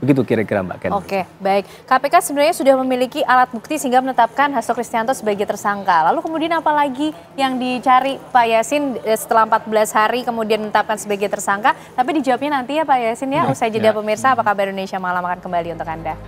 Begitu kira-kira Mbak Ken. Oke, baik. KPK sebenarnya sudah memiliki alat bukti sehingga menetapkan Hasto Kristianto sebagai tersangka. Lalu kemudian apa lagi yang dicari Pak Yasin setelah 14 hari kemudian menetapkan sebagai tersangka? Tapi dijawabnya nanti ya Pak Yasin ya. Usai jeda pemirsa, apa kabar Indonesia Malam akan kembali untuk Anda.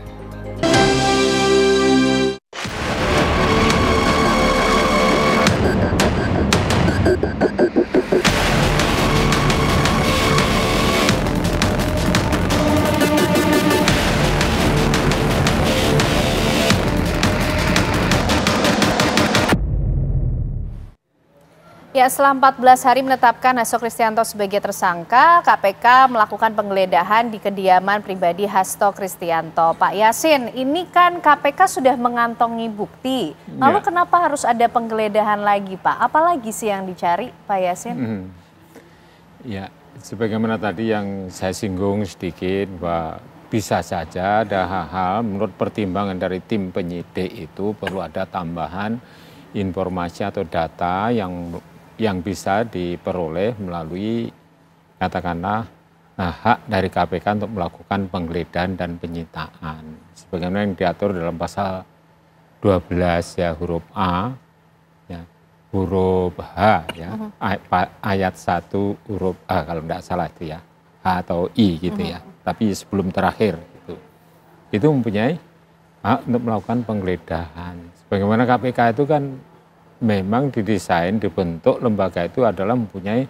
Ya, setelah 14 hari menetapkan Hasto Kristianto sebagai tersangka, KPK melakukan penggeledahan di kediaman pribadi Hasto Kristianto. Pak Yasin, ini kan KPK sudah mengantongi bukti. Lalu kenapa harus ada penggeledahan lagi, Pak? Apalagi sih yang dicari, Pak Yasin? Ya, sebagaimana tadi yang saya singgung sedikit, bahwa bisa saja ada hal-hal menurut pertimbangan dari tim penyidik itu perlu ada tambahan informasi atau data yang bisa diperoleh melalui katakanlah hak dari KPK untuk melakukan penggeledahan dan penyitaan. Sebagaimana yang diatur dalam pasal 12 ya, huruf A, ya, huruf H ya, ayat 1 huruf A kalau tidak salah itu ya, H atau I gitu ya. Tapi sebelum terakhir itu mempunyai hak untuk melakukan penggeledahan. Sebagaimana KPK itu kan memang didesain, dibentuk lembaga itu adalah mempunyai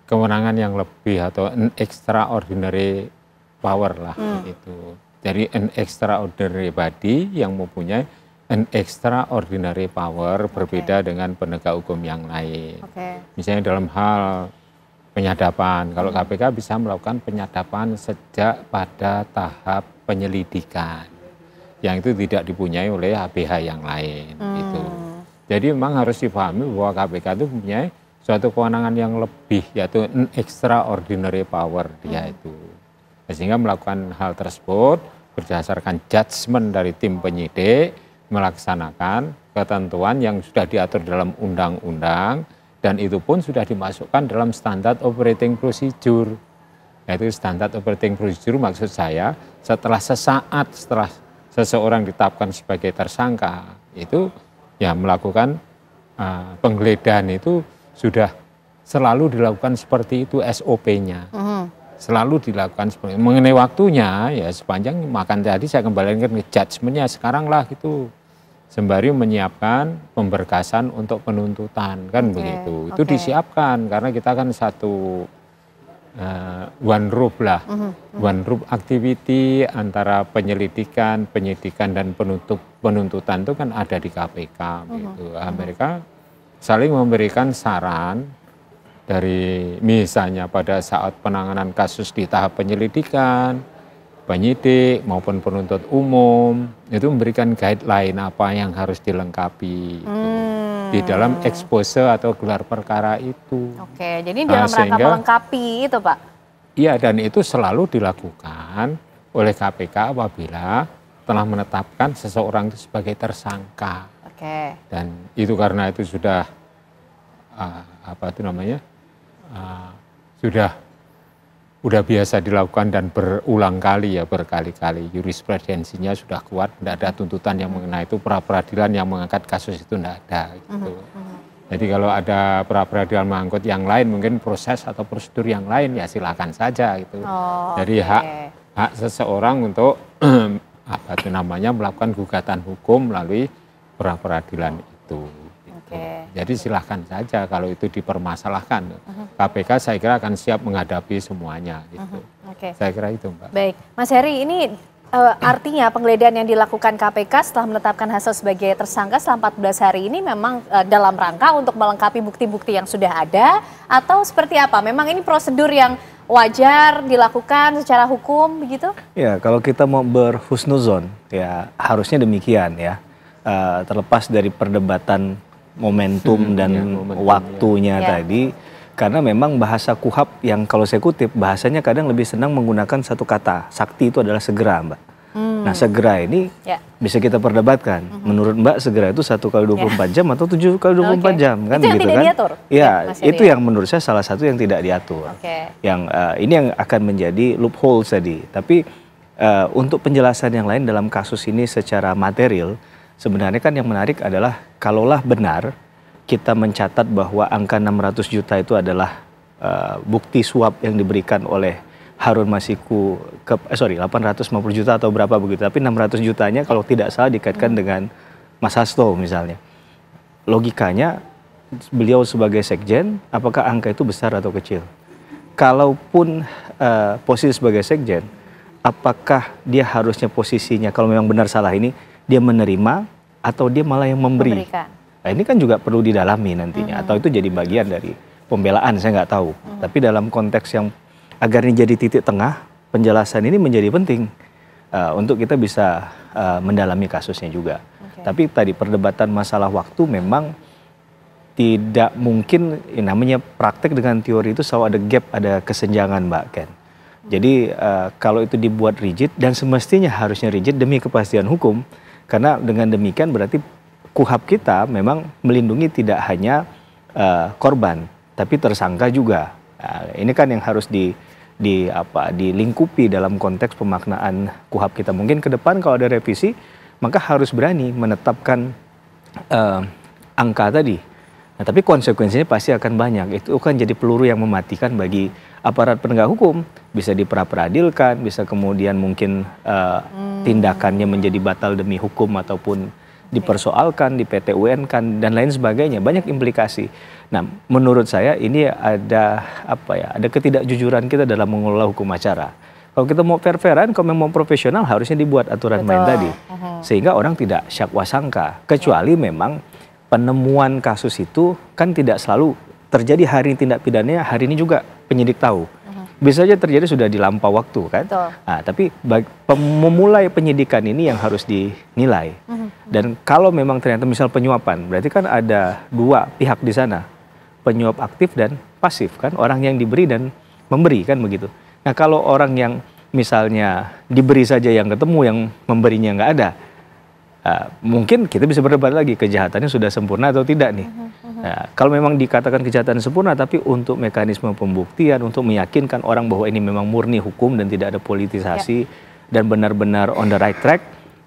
kewenangan yang lebih atau an extraordinary power lah itu. Jadi an extraordinary body yang mempunyai an extraordinary power berbeda dengan penegak hukum yang lain. Misalnya dalam hal penyadapan, kalau KPK bisa melakukan penyadapan sejak pada tahap penyelidikan, yang itu tidak dipunyai oleh HBH yang lain. Gitu. Jadi memang harus dipahami bahwa KPK itu mempunyai suatu kewenangan yang lebih, yaitu an extraordinary power dia itu. Sehingga melakukan hal tersebut berdasarkan judgement dari tim penyidik, melaksanakan ketentuan yang sudah diatur dalam undang-undang, dan itu pun sudah dimasukkan dalam standar operating procedure. Yaitu standar operating procedure maksud saya setelah seseorang ditetapkan sebagai tersangka, itu ya melakukan penggeledahan itu sudah selalu dilakukan seperti itu SOP-nya. Selalu dilakukan seperti itu. Mengenai waktunya ya sepanjang makan tadi saya kembalikan ke judgement-nya sekarang lah gitu. Sembari menyiapkan pemberkasan untuk penuntutan kan begitu. Itu disiapkan karena kita kan satu one roof lah, one roof activity antara penyelidikan, penyidikan dan penuntutan itu kan ada di KPK. Gitu. Mereka saling memberikan saran dari misalnya pada saat penanganan kasus di tahap penyelidikan, penyidik maupun penuntut umum itu memberikan guideline apa yang harus dilengkapi. Di dalam expose atau gelar perkara itu. Oke, jadi dalam rangka melengkapi itu, Pak? Iya, dan itu selalu dilakukan oleh KPK apabila telah menetapkan seseorang itu sebagai tersangka. Dan itu karena itu sudah sudah biasa dilakukan dan berulang kali ya, berkali-kali. Jurisprudensinya sudah kuat, tidak ada tuntutan yang mengenai itu, pra-peradilan yang mengangkat kasus itu tidak ada. Gitu. Jadi kalau ada pra-peradilan mengangkut yang lain, mungkin proses atau prosedur yang lain ya silakan saja gitu. Jadi hak seseorang untuk melakukan gugatan hukum melalui pra-peradilan itu. Jadi silahkan saja kalau itu dipermasalahkan. KPK saya kira akan siap menghadapi semuanya. Gitu. Saya kira itu, Mbak. Baik, Mas Heri, ini artinya penggeledahan yang dilakukan KPK setelah menetapkan Hasto sebagai tersangka selama 14 hari ini memang dalam rangka untuk melengkapi bukti-bukti yang sudah ada, atau seperti apa? Memang ini prosedur yang wajar dilakukan secara hukum begitu? Ya, kalau kita mau berhusnuzon ya harusnya demikian ya. Terlepas dari perdebatan momentum dan waktunya tadi, karena memang bahasa KUHAP yang kalau saya kutip bahasanya kadang lebih senang menggunakan satu kata, sakti itu adalah segera, Mbak. Nah, segera ini bisa kita perdebatkan. Menurut Mbak segera itu 1 kali 24 jam atau 7 kali 24 jam kan itu yang gitu tidak kan? Diatur. Ya, itu yang menurut saya salah satu yang tidak diatur. Yang ini yang akan menjadi loophole tadi. Tapi untuk penjelasan yang lain dalam kasus ini secara material, sebenarnya kan yang menarik adalah kalaulah benar kita mencatat bahwa angka 600 juta itu adalah bukti suap yang diberikan oleh Harun Masiku ke 850 juta atau berapa begitu, tapi 600 jutanya kalau tidak salah dikaitkan dengan Mas Hasto misalnya. Logikanya beliau sebagai sekjen, apakah angka itu besar atau kecil? Kalaupun posisi sebagai sekjen, apakah dia harusnya posisinya kalau memang benar salah ini dia menerima atau dia malah yang memberi? Nah, ini kan juga perlu didalami nantinya, atau itu jadi bagian dari pembelaan, saya nggak tahu. Tapi dalam konteks yang agar ini jadi titik tengah, penjelasan ini menjadi penting untuk kita bisa mendalami kasusnya juga. Tapi tadi perdebatan masalah waktu memang tidak mungkin, namanya praktek dengan teori itu selalu ada gap, ada kesenjangan, Mbak Ken. Jadi kalau itu dibuat rigid, dan semestinya harusnya rigid demi kepastian hukum, karena dengan demikian berarti KUHP kita memang melindungi tidak hanya korban, tapi tersangka juga. Ini kan yang harus dilingkupi dalam konteks pemaknaan KUHP kita. Mungkin ke depan kalau ada revisi, maka harus berani menetapkan angka tadi. Nah, tapi konsekuensinya pasti akan banyak. Itu kan jadi peluru yang mematikan bagi aparat penegak hukum. Bisa diperadilan, bisa kemudian mungkin tindakannya menjadi batal demi hukum ataupun dipersoalkan, di PT UN kan, dan lain sebagainya. Banyak implikasi. Nah, menurut saya ini ada ada ketidakjujuran kita dalam mengelola hukum acara. Kalau kita mau fair-fairan, kalau memang profesional, harusnya dibuat aturan main tadi. Sehingga orang tidak syakwa sangka. Kecuali memang penemuan kasus itu kan tidak selalu terjadi hari tindak pidananya, hari ini juga penyidik tahu. Bisa saja terjadi sudah di lampau waktu kan. Nah, tapi memulai penyidikan ini yang harus dinilai. Dan kalau memang ternyata misal penyuapan, berarti kan ada dua pihak di sana. Penyuap aktif dan pasif kan. Orang yang diberi dan memberi kan begitu. Nah, kalau orang yang misalnya diberi saja yang ketemu, yang memberinya nggak ada, mungkin kita bisa berdebat lagi kejahatannya sudah sempurna atau tidak nih. Nah, kalau memang dikatakan kejahatan sempurna, tapi untuk mekanisme pembuktian, untuk meyakinkan orang bahwa ini memang murni hukum dan tidak ada politisasi dan benar-benar on the right track,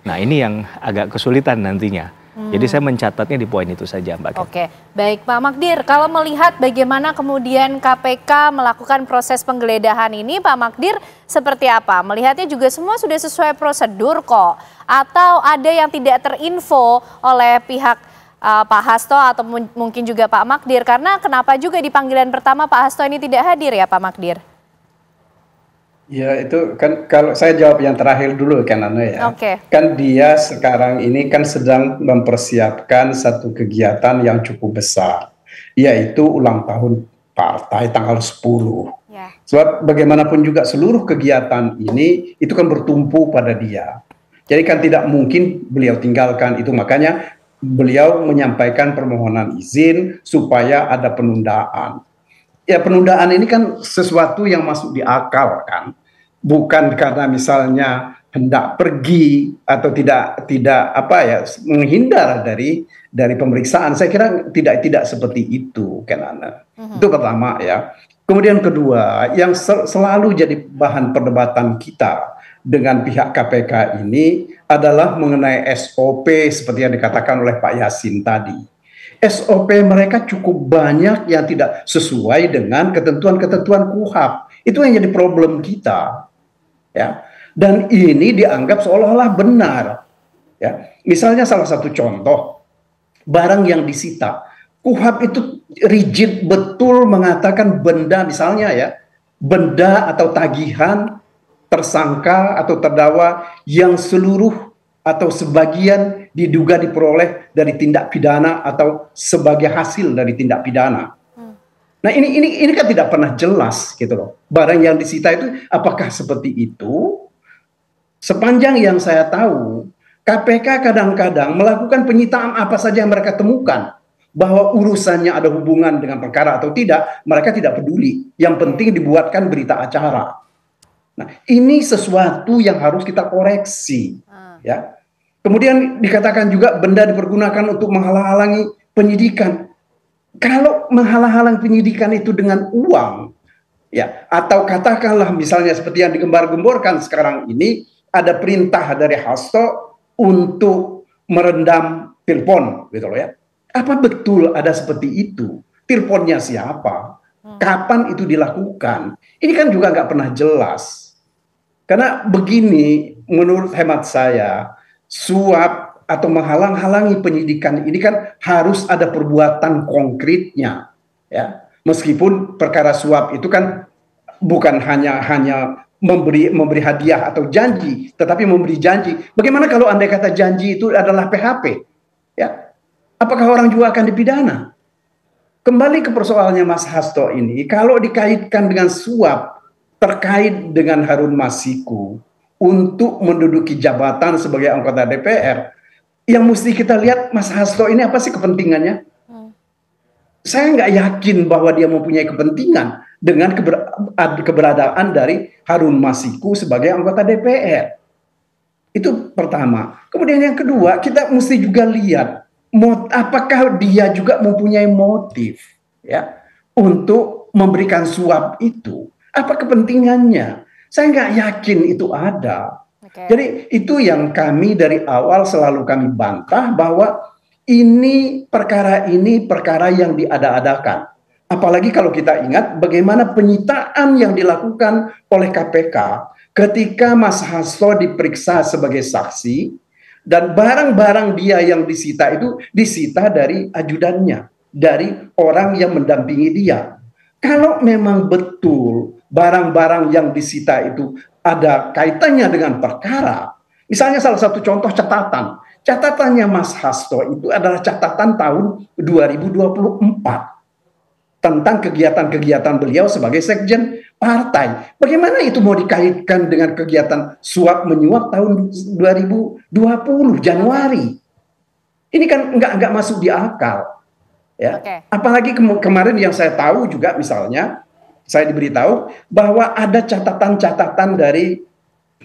nah ini yang agak kesulitan nantinya. Jadi saya mencatatnya di poin itu saja, Mbak Ken. Oke, baik Pak Magdir. Kalau melihat bagaimana kemudian KPK melakukan proses penggeledahan ini, Pak Magdir seperti apa? Melihatnya juga semua sudah sesuai prosedur kok? Atau ada yang tidak terinfo oleh pihak Pak Hasto atau mungkin juga Pak Magdir? Karena kenapa juga di panggilan pertama Pak Hasto ini tidak hadir ya Pak Magdir? Ya itu kan kalau saya jawab yang terakhir dulu kan Ana ya. Kan dia sekarang ini kan sedang mempersiapkan satu kegiatan yang cukup besar, yaitu ulang tahun partai tanggal 10. Sebab bagaimanapun juga seluruh kegiatan ini itu kan bertumpu pada dia. Jadi kan tidak mungkin beliau tinggalkan itu, makanya beliau menyampaikan permohonan izin supaya ada penundaan. Ya penundaan ini kan sesuatu yang masuk di akal kan, bukan karena misalnya hendak pergi atau tidak menghindar dari pemeriksaan. Saya kira tidak seperti itu kan Ana. Itu pertama ya. Kemudian kedua, yang selalu jadi bahan perdebatan kita dengan pihak KPK ini adalah mengenai SOP seperti yang dikatakan oleh Pak Yasin tadi. SOP mereka cukup banyak yang tidak sesuai dengan ketentuan-ketentuan KUHP. Itu yang jadi problem kita. Ya. Dan ini dianggap seolah-olah benar. Ya. Misalnya salah satu contoh, barang yang disita. KUHP itu rigid betul mengatakan benda, misalnya ya, benda atau tagihan tersangka atau terdakwa yang seluruh atau sebagian diduga diperoleh dari tindak pidana atau sebagai hasil dari tindak pidana. Nah ini kan tidak pernah jelas gitu loh. Barang yang disita itu apakah seperti itu? Sepanjang yang saya tahu, KPK kadang-kadang melakukan penyitaan apa saja yang mereka temukan. Bahwa urusannya ada hubungan dengan perkara atau tidak, mereka tidak peduli. Yang penting dibuatkan berita acara. Nah ini sesuatu yang harus kita koreksi. Ya. Kemudian dikatakan juga benda dipergunakan untuk menghalang-halangi penyidikan. Kalau menghalang-halangi penyidikan itu dengan uang, ya, atau katakanlah misalnya seperti yang digembar-gemborkan sekarang ini, ada perintah dari Hasto untuk merendam telepon, gitu loh ya. Apa betul ada seperti itu? Teleponnya siapa? Kapan itu dilakukan? Ini kan juga nggak pernah jelas. Karena begini, menurut hemat saya, suap atau menghalang-halangi penyidikan ini kan harus ada perbuatan konkretnya, ya. Meskipun perkara suap itu kan bukan hanya memberi hadiah atau janji, tetapi memberi janji. Bagaimana kalau andai kata janji itu adalah PHP, ya? Apakah orang juga akan dipidana? Kembali ke persoalannya Mas Hasto ini, kalau dikaitkan dengan suap terkait dengan Harun Masiku untuk menduduki jabatan sebagai anggota DPR, yang mesti kita lihat Mas Hasto ini apa sih kepentingannya? Saya nggak yakin bahwa dia mempunyai kepentingan dengan keberadaan dari Harun Masiku sebagai anggota DPR. Itu pertama. Kemudian yang kedua, kita mesti juga lihat apakah dia juga mempunyai motif ya untuk memberikan suap itu. Apa kepentingannya? Saya nggak yakin itu ada. Jadi itu yang kami dari awal selalu kami bantah bahwa ini perkara yang diada-adakan. Apalagi kalau kita ingat bagaimana penyitaan yang dilakukan oleh KPK ketika Mas Hasto diperiksa sebagai saksi dan barang-barang dia yang disita itu disita dari ajudannya, dari orang yang mendampingi dia. Kalau memang betul barang-barang yang disita itu ada kaitannya dengan perkara, misalnya salah satu contoh catatannya Mas Hasto itu adalah catatan tahun 2024 tentang kegiatan-kegiatan beliau sebagai sekjen partai. Bagaimana itu mau dikaitkan dengan kegiatan suap menyuap tahun 2020 Januari? Ini kan nggak masuk di akal. Ya. Apalagi kemarin yang saya tahu juga misalnya, saya diberitahu bahwa ada catatan-catatan dari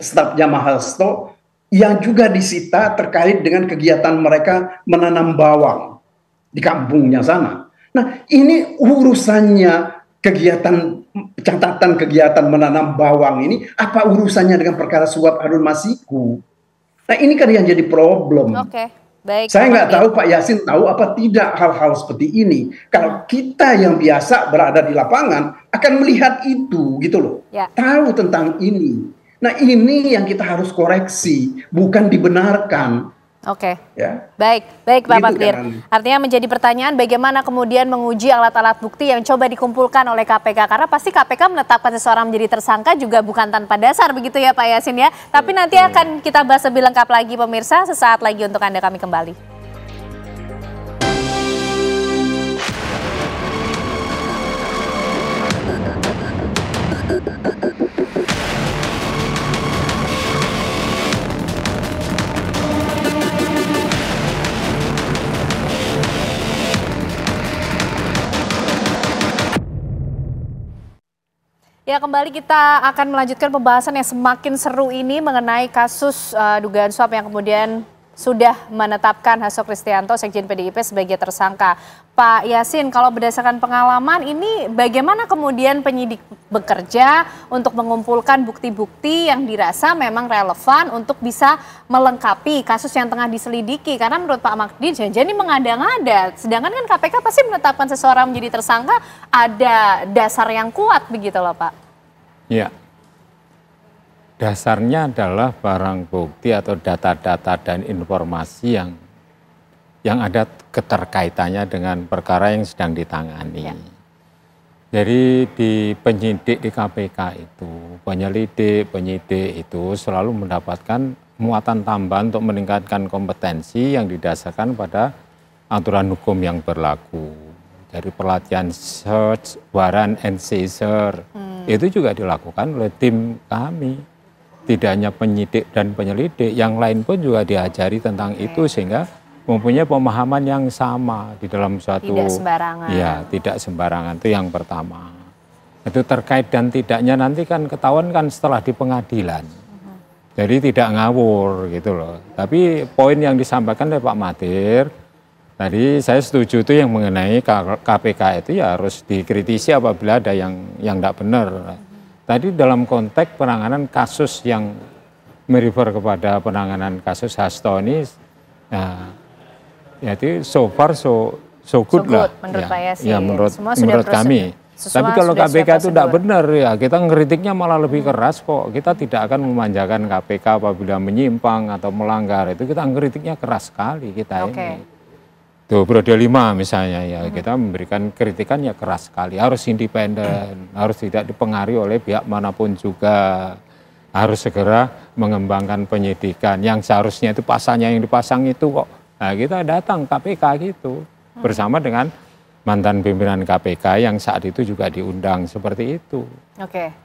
stafnya Mas Hasto yang juga disita terkait dengan kegiatan mereka menanam bawang di kampungnya sana. Nah, ini urusannya catatan kegiatan menanam bawang ini, apa urusannya dengan perkara suap Harun Masiku? Nah, ini kan yang jadi problem. Baik. Saya nggak tahu Pak Yasin tahu apa tidak hal-hal seperti ini. Kalau kita yang biasa berada di lapangan akan melihat itu, gitu loh. Tahu tentang ini. Nah, ini yang kita harus koreksi, bukan dibenarkan. Ya. Baik Pak Magdir. Artinya menjadi pertanyaan bagaimana kemudian menguji alat-alat bukti yang coba dikumpulkan oleh KPK. Karena pasti KPK menetapkan seseorang menjadi tersangka juga bukan tanpa dasar begitu ya Pak Yasin ya. Tapi nanti akan kita bahas lebih lengkap lagi pemirsa sesaat lagi untuk Anda kami kembali. Ya, kembali kita akan melanjutkan pembahasan yang semakin seru ini mengenai kasus dugaan suap yang kemudian sudah menetapkan Hasto Kristianto, Sekjen PDIP sebagai tersangka. Pak Yasin, kalau berdasarkan pengalaman ini bagaimana kemudian penyidik bekerja untuk mengumpulkan bukti-bukti yang dirasa memang relevan untuk bisa melengkapi kasus yang tengah diselidiki? Karena menurut Pak Magdir jangan ini mengada-ngada. Sedangkan kan KPK pasti menetapkan seseorang menjadi tersangka ada dasar yang kuat begitu loh Pak. Ya, dasarnya adalah barang bukti atau data-data dan informasi yang ada keterkaitannya dengan perkara yang sedang ditangani. Jadi di penyidik di KPK itu, penyidik itu selalu mendapatkan muatan tambahan untuk meningkatkan kompetensi yang didasarkan pada aturan hukum yang berlaku. Dari pelatihan search, warrant, and seizure, itu juga dilakukan oleh tim kami. Tidak hanya penyidik dan penyelidik, yang lain pun juga diajari tentang itu sehingga mempunyai pemahaman yang sama di dalam suatu. Tidak sembarangan. Ya, tidak sembarangan, itu yang pertama. Itu terkait dan tidaknya nanti kan ketahuan kan setelah di pengadilan. Jadi tidak ngawur gitu loh. Tapi poin yang disampaikan oleh Pak Magdir, tadi saya setuju itu yang mengenai KPK itu ya harus dikritisi apabila ada yang tidak benar. Tadi dalam konteks penanganan kasus yang merefer kepada penanganan kasus Hasto ini, nah, jadi so far so good lah. Menurut Pak Yasin. Ya, menurut kami. Tapi kalau KPK itu tidak benar ya kita ngeritiknya malah lebih keras kok. Kita tidak akan memanjakan KPK apabila menyimpang atau melanggar, itu kita ngeritiknya keras sekali kita ini. Tuh periode 5 misalnya ya kita memberikan kritikan ya keras sekali, harus independen, harus tidak dipengaruhi oleh pihak manapun juga, harus segera mengembangkan penyidikan yang seharusnya itu pasalnya yang dipasang itu kok Nah, kita datang KPK gitu bersama dengan mantan pimpinan KPK yang saat itu juga diundang seperti itu.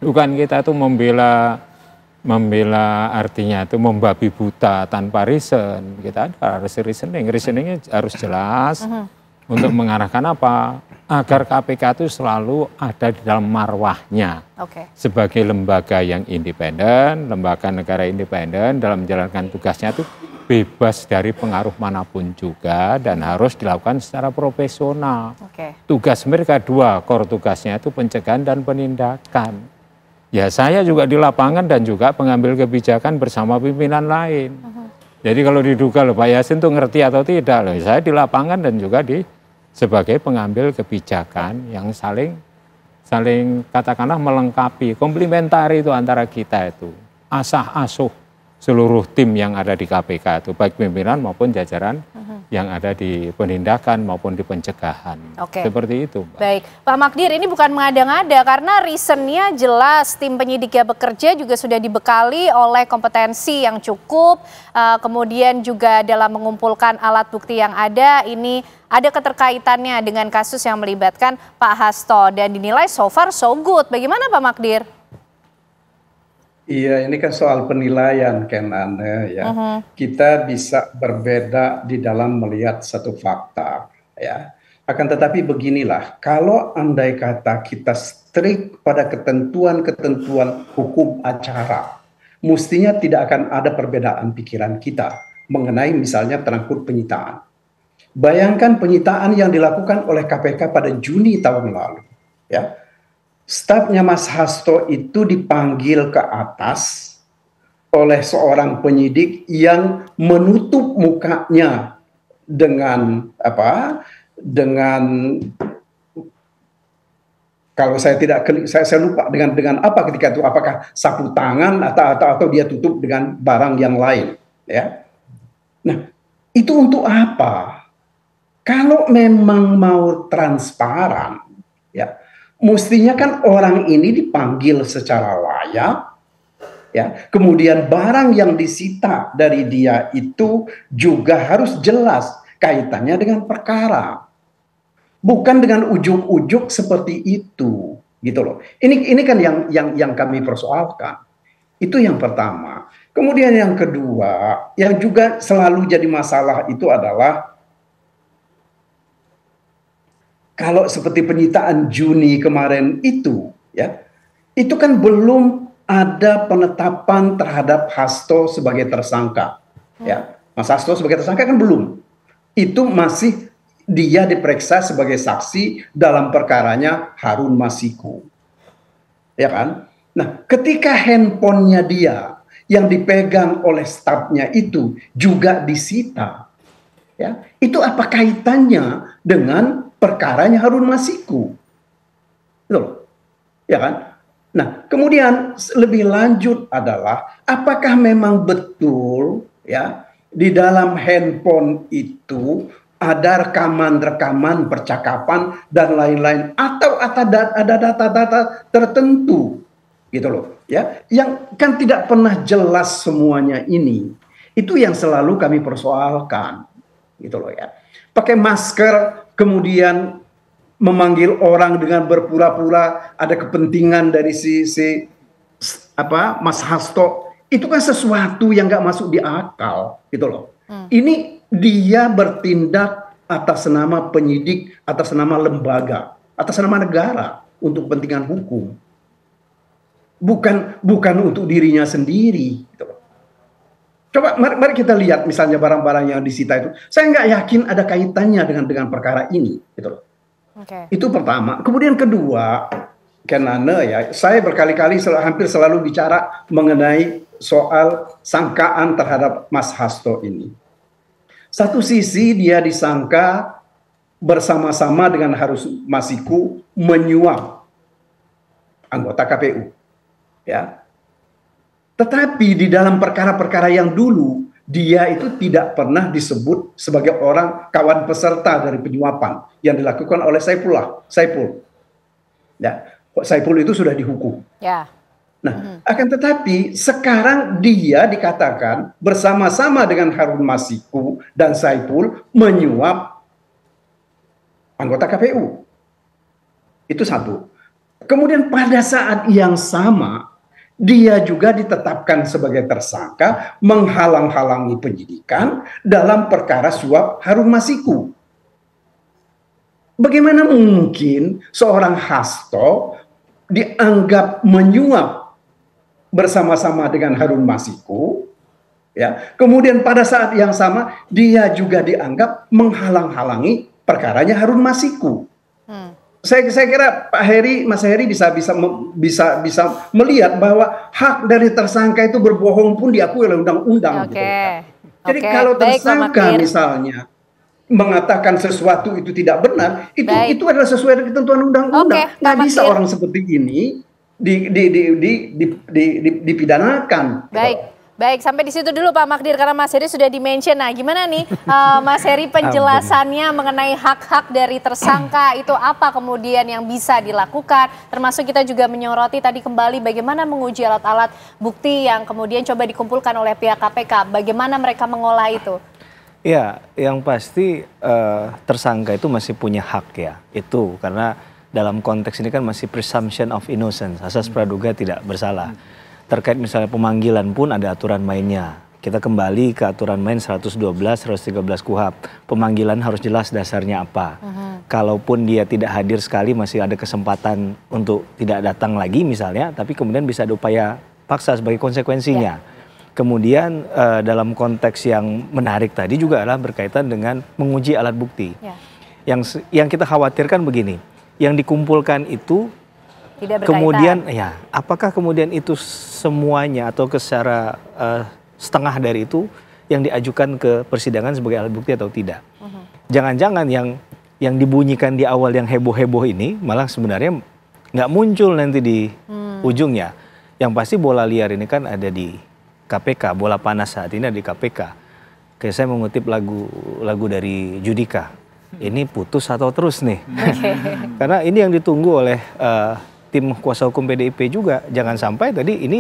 Bukan kita tuh membela artinya itu membabi buta tanpa reason. Kita ada reasoningnya harus jelas untuk mengarahkan apa? Agar KPK itu selalu ada di dalam marwahnya sebagai lembaga yang independen, lembaga negara independen dalam menjalankan tugasnya itu bebas dari pengaruh manapun juga dan harus dilakukan secara profesional. Tugas mereka dua, core tugasnya itu pencegahan dan penindakan. Ya saya juga di lapangan dan juga pengambil kebijakan bersama pimpinan lain. Jadi kalau diduga loh Pak Yasin tuh ngerti atau tidak loh, saya di lapangan dan juga sebagai pengambil kebijakan yang saling katakanlah melengkapi, komplementari itu antara kita itu. Asah asuh seluruh tim yang ada di KPK itu, baik pimpinan maupun jajaran yang ada di penindakan maupun di pencegahan. Seperti itu, Mbak. Baik, Pak Magdir, ini bukan mengada-ngada karena reasonnya jelas, tim penyidik yang bekerja juga sudah dibekali oleh kompetensi yang cukup, kemudian juga dalam mengumpulkan alat bukti yang ada, ini ada keterkaitannya dengan kasus yang melibatkan Pak Hasto dan dinilai so far so good. Bagaimana Pak Magdir? Iya, ini kan soal penilaian, Ken Ane, ya. Kita bisa berbeda di dalam melihat satu fakta, ya. Akan tetapi beginilah, kalau andai kata kita strict pada ketentuan-ketentuan hukum acara, mestinya tidak akan ada perbedaan pikiran kita mengenai misalnya terangkut penyitaan. Bayangkan penyitaan yang dilakukan oleh KPK pada Juni tahun lalu, ya. Stafnya Mas Hasto itu dipanggil ke atas oleh seorang penyidik yang menutup mukanya dengan kalau saya lupa dengan apa ketika itu, apakah sapu tangan atau dia tutup dengan barang yang lain, ya. Nah, itu untuk apa? Kalau memang mau transparan, ya, mestinya kan orang ini dipanggil secara layak, ya. Kemudian barang yang disita dari dia itu juga harus jelas kaitannya dengan perkara, bukan dengan ujuk-ujuk seperti itu, gitu loh. Ini kan yang kami persoalkan. Itu yang pertama. Kemudian yang kedua, yang juga selalu jadi masalah itu adalah kalau seperti penyitaan Juni kemarin itu, ya, itu kan belum ada penetapan terhadap Hasto sebagai tersangka, ya. Mas Hasto sebagai tersangka kan belum. Itu masih dia diperiksa sebagai saksi dalam perkaranya Harun Masiku, ya kan? Nah, ketika handphonenya dia yang dipegang oleh stafnya itu juga disita, ya, itu apa kaitannya dengan perkaranya Harun Masiku? Loh, ya kan? Nah, kemudian lebih lanjut adalah apakah memang betul, ya, di dalam handphone itu ada rekaman-rekaman percakapan dan lain-lain, atau ada data-data tertentu, gitu loh, ya, yang kan tidak pernah jelas semuanya ini. Itu yang selalu kami persoalkan, gitu loh, ya. Pakai masker, kemudian memanggil orang dengan berpura-pura ada kepentingan dari Mas Hasto, itu kan sesuatu yang nggak masuk di akal, gitu loh. Ini dia bertindak atas nama penyidik, atas nama lembaga, atas nama negara untuk kepentingan hukum, bukan untuk dirinya sendiri, gitu loh. Coba mari kita lihat misalnya barang-barang yang disita itu, saya nggak yakin ada kaitannya dengan perkara ini, gitu loh. Itu pertama. Kemudian kedua, Kenane, ya, saya berkali-kali hampir selalu bicara mengenai soal sangkaan terhadap Mas Hasto ini. Satu sisi dia disangka bersama-sama dengan Harun Masiku menyuap anggota KPU, ya. Tetapi di dalam perkara-perkara yang dulu, dia itu tidak pernah disebut sebagai orang kawan peserta dari penyuapan yang dilakukan oleh Saipul. Ya, Saipul itu sudah dihukum. Ya. Nah, akan tetapi sekarang dia dikatakan bersama-sama dengan Harun Masiku dan Saiful menyuap anggota KPU. Itu satu. Kemudian pada saat yang sama, dia juga ditetapkan sebagai tersangka menghalang-halangi penyidikan dalam perkara suap Harun Masiku. Bagaimana mungkin seorang Hasto dianggap menyuap bersama-sama dengan Harun Masiku, ya. Kemudian pada saat yang sama dia juga dianggap menghalang-halangi perkaranya Harun Masiku. Saya kira Pak Heri, Mas Heri bisa melihat bahwa hak dari tersangka itu berbohong pun diakui oleh undang-undang. Gitu. Jadi kalau tersangka misalnya mengatakan sesuatu itu tidak benar, itu adalah sesuai dengan ketentuan undang-undang. Nggak bisa orang seperti ini dipidanakan. Baik, sampai di situ dulu Pak Magdir karena Mas Heri sudah di-mention. Nah, gimana nih Mas Heri penjelasannya mengenai hak-hak dari tersangka itu apa kemudian yang bisa dilakukan? Termasuk kita juga menyoroti tadi kembali bagaimana menguji alat-alat bukti yang kemudian coba dikumpulkan oleh pihak KPK. Bagaimana mereka mengolah itu? Ya, yang pasti tersangka itu masih punya hak ya. Itu karena dalam konteks ini kan masih presumption of innocence, asas praduga tidak bersalah. Terkait misalnya pemanggilan pun ada aturan mainnya. Kita kembali ke aturan main 112, 113 KUHP. Pemanggilan harus jelas dasarnya apa. Kalaupun dia tidak hadir sekali masih ada kesempatan untuk tidak datang lagi misalnya, tapi kemudian bisa ada upaya paksa sebagai konsekuensinya. Kemudian dalam konteks yang menarik tadi juga adalah berkaitan dengan menguji alat bukti. Yang kita khawatirkan begini, yang dikumpulkan itu tidak kemudian ya apakah kemudian itu semuanya atau secara setengah dari itu yang diajukan ke persidangan sebagai alat bukti atau tidak? Jangan-jangan yang dibunyikan di awal yang heboh-heboh ini malah sebenarnya nggak muncul nanti di ujungnya. Yang pasti bola liar ini kan ada di KPK, bola panas saat ini ada di KPK. Kayak saya mengutip lagu dari Judika. Ini putus atau terus nih? Karena ini yang ditunggu oleh tim kuasa hukum PDIP juga. Jangan sampai tadi ini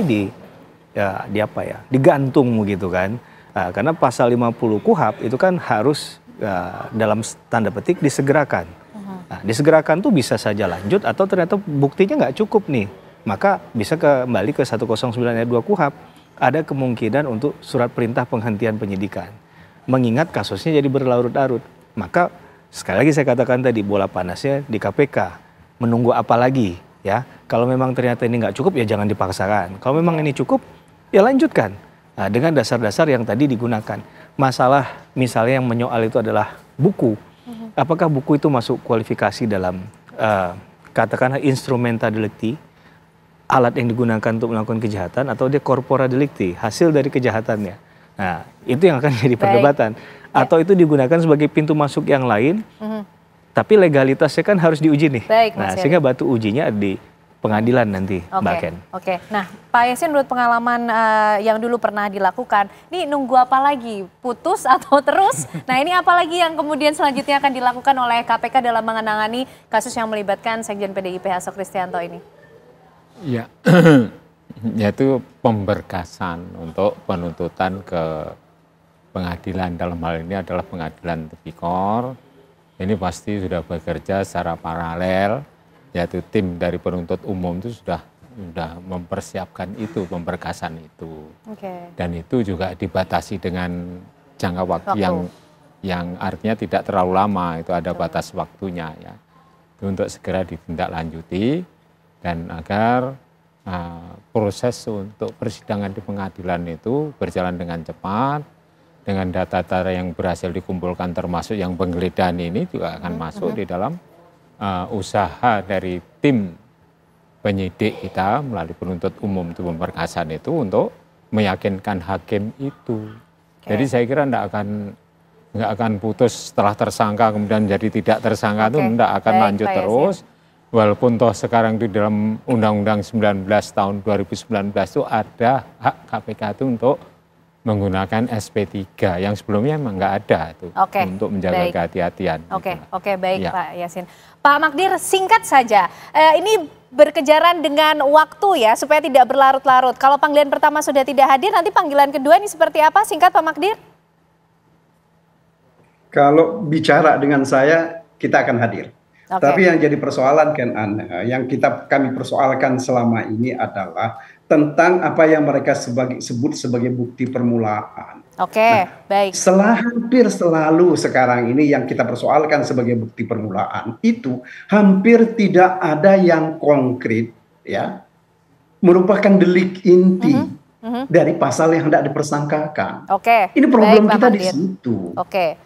digantung gitu kan. Karena pasal 50 KUHP itu kan harus dalam tanda petik disegerakan. Disegerakan tuh bisa saja lanjut atau ternyata buktinya nggak cukup nih. Maka bisa kembali ke 109 ayat 2 KUHP. Ada kemungkinan untuk surat perintah penghentian penyidikan. Mengingat kasusnya jadi berlarut-larut. Maka sekali lagi saya katakan tadi bola panasnya di KPK. Menunggu apa lagi? Ya, kalau memang ternyata ini nggak cukup ya jangan dipaksakan. Kalau memang ini cukup ya lanjutkan. Nah, dengan dasar-dasar yang tadi digunakan. Masalah misalnya yang menyoal itu adalah buku. Apakah buku itu masuk kualifikasi dalam katakanlah instrumenta delicti, alat yang digunakan untuk melakukan kejahatan, atau dia corpora delicti, hasil dari kejahatannya. Nah, itu yang akan jadi perdebatan. Atau itu digunakan sebagai pintu masuk yang lain. Tapi legalitasnya kan harus diuji nih. Nah, sehingga batu ujinya ada di pengadilan nanti, Mbak Ken. Nah, Pak Yasin menurut pengalaman yang dulu pernah dilakukan, ini nunggu apa lagi? Putus atau terus? Nah, ini apa lagi yang kemudian selanjutnya akan dilakukan oleh KPK dalam menangani kasus yang melibatkan Sekjen PDIP Hasto Kristianto ini? Ya, yaitu pemberkasan untuk penuntutan ke pengadilan. Dalam hal ini adalah pengadilan tipikor. Ini pasti sudah bekerja secara paralel, yaitu tim dari penuntut umum itu sudah mempersiapkan itu, pemberkasan itu. Dan itu juga dibatasi dengan jangka waktu yang artinya tidak terlalu lama, itu ada batas waktunya ya. Itu untuk segera ditindaklanjuti dan agar proses untuk persidangan di pengadilan itu berjalan dengan cepat. Dengan data-data yang berhasil dikumpulkan termasuk yang penggeledahan ini juga akan masuk di dalam usaha dari tim penyidik kita melalui penuntut umum itu pemberkasan itu untuk meyakinkan hakim itu. Jadi saya kira nggak akan putus setelah tersangka kemudian jadi tidak tersangka itu nggak akan lanjut terus. Walaupun toh sekarang itu dalam Undang-Undang 19 tahun 2019 itu ada hak KPK itu untuk menggunakan SP3 yang sebelumnya memang nggak ada itu untuk menjaga kehati-hatian. Oke, baik ya. Pak Yasin. Pak Magdir, singkat saja, ini berkejaran dengan waktu ya supaya tidak berlarut-larut. Kalau panggilan pertama sudah tidak hadir, nanti panggilan kedua ini seperti apa? Singkat Pak Magdir. Kalau bicara dengan saya, kita akan hadir. Tapi yang jadi persoalan kan, yang kami persoalkan selama ini adalah tentang apa yang mereka sebut sebagai bukti permulaan. Baik. Hampir selalu sekarang ini yang kita persoalkan sebagai bukti permulaan itu hampir tidak ada yang konkret, ya, merupakan delik inti dari pasal yang tidak dipersangkakan. Ini problem kita di situ.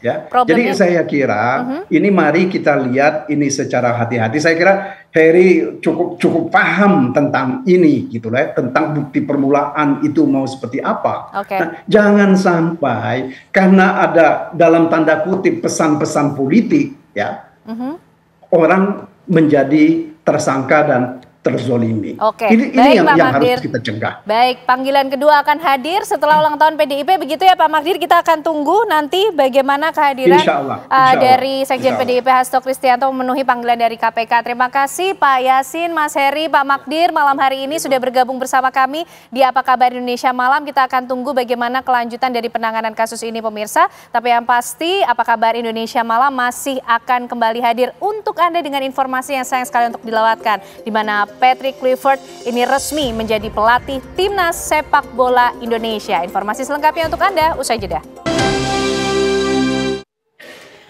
Ya. Jadi saya kira ini mari kita lihat ini secara hati-hati. Saya kira Heri cukup paham tentang ini gitu lah, tentang bukti permulaan itu mau seperti apa. Nah, jangan sampai karena ada dalam tanda kutip pesan-pesan politik, ya, orang menjadi tersangka dan terzolimi. Ini yang harus kita cegah. Baik, panggilan kedua akan hadir setelah ulang tahun PDIP, begitu ya Pak Magdir. Kita akan tunggu nanti bagaimana kehadiran dari Sekjen PDIP Hasto Kristianto memenuhi panggilan dari KPK. Terima kasih Pak Yasin, Mas Heri, Pak Magdir malam hari ini sudah bergabung bersama kami di Apa Kabar Indonesia Malam. Kita akan tunggu bagaimana kelanjutan dari penanganan kasus ini pemirsa. Tapi yang pasti Apa Kabar Indonesia Malam masih akan kembali hadir untuk Anda dengan informasi yang sayang sekali untuk dilewatkan, di mana Patrick Kluivert ini resmi menjadi pelatih Timnas Sepak Bola Indonesia. Informasi selengkapnya untuk Anda usai jeda.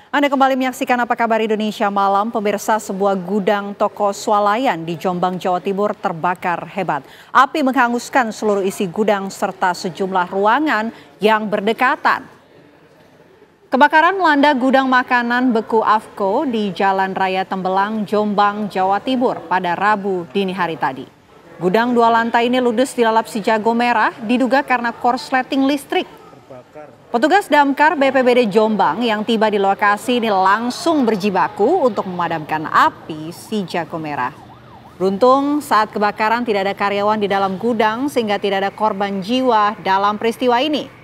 Anda kembali menyaksikan Apa Kabar Indonesia Malam. Pemirsa, sebuah gudang toko swalayan di Jombang, Jawa Timur terbakar hebat. Api menghanguskan seluruh isi gudang serta sejumlah ruangan yang berdekatan. Kebakaran melanda gudang makanan beku Afko di Jalan Raya Tembelang, Jombang, Jawa Timur pada Rabu dini hari tadi. Gudang 2 lantai ini ludes dilalap si jago merah diduga karena korsleting listrik. Petugas damkar BPBD Jombang yang tiba di lokasi ini langsung berjibaku untuk memadamkan api si jago merah. Beruntung saat kebakaran tidak ada karyawan di dalam gudang sehingga tidak ada korban jiwa dalam peristiwa ini.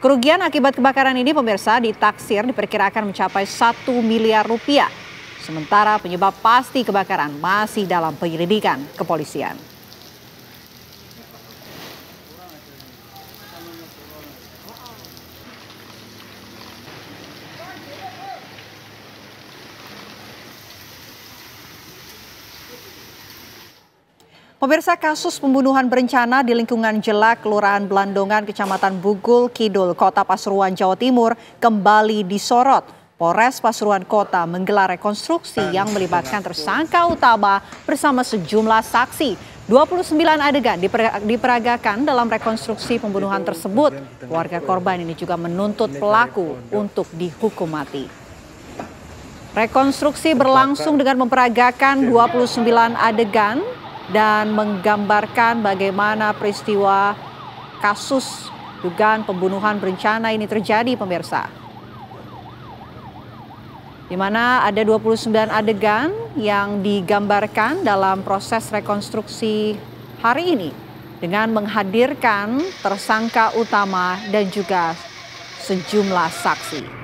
Kerugian akibat kebakaran ini pemirsa ditaksir diperkirakan mencapai 1 miliar rupiah. Sementara penyebab pasti kebakaran masih dalam penyelidikan kepolisian. Pemirsa, kasus pembunuhan berencana di lingkungan Jelak, Kelurahan Blandongan, Kecamatan Bugul Kidul, Kota Pasuruan, Jawa Timur kembali disorot. Polres Pasuruan Kota menggelar rekonstruksi yang melibatkan tersangka utama bersama sejumlah saksi. 29 adegan diperagakan dalam rekonstruksi pembunuhan tersebut. Keluarga korban ini juga menuntut pelaku untuk dihukum mati. Rekonstruksi berlangsung dengan memperagakan 29 adegan dan menggambarkan bagaimana peristiwa kasus dugaan pembunuhan berencana ini terjadi pemirsa. Di mana ada 29 adegan yang digambarkan dalam proses rekonstruksi hari ini dengan menghadirkan tersangka utama dan juga sejumlah saksi.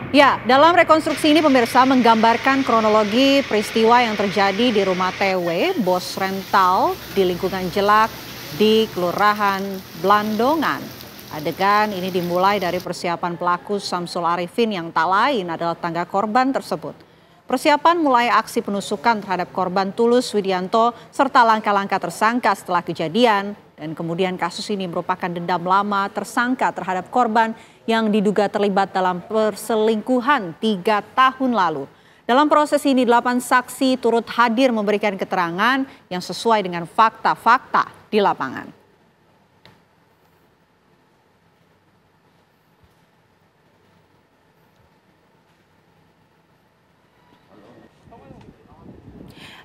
Ya, dalam rekonstruksi ini pemirsa menggambarkan kronologi peristiwa yang terjadi di rumah TW, bos rental di lingkungan Jelak di Kelurahan Blandongan. Adegan ini dimulai dari persiapan pelaku Samsul Arifin yang tak lain adalah tangga korban tersebut. Persiapan mulai aksi penusukan terhadap korban Tulus Widianto serta langkah-langkah tersangka setelah kejadian. Dan kemudian kasus ini merupakan dendam lama tersangka terhadap korban yang diduga terlibat dalam perselingkuhan 3 tahun lalu. Dalam proses ini 8 saksi turut hadir memberikan keterangan yang sesuai dengan fakta-fakta di lapangan.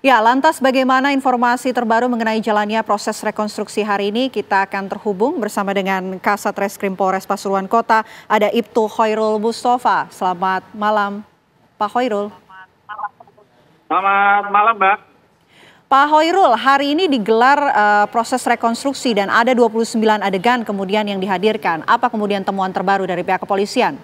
Ya, lantas bagaimana informasi terbaru mengenai jalannya proses rekonstruksi hari ini? Kita akan terhubung bersama dengan Kasat Reskrim Polres Pasuruan Kota, ada Ibtu Khairul Mustafa. Selamat malam, Pak Khairul. Selamat malam, Mbak. Pak Hoirul, hari ini digelar proses rekonstruksi dan ada 29 adegan kemudian yang dihadirkan. Apa kemudian temuan terbaru dari pihak kepolisian?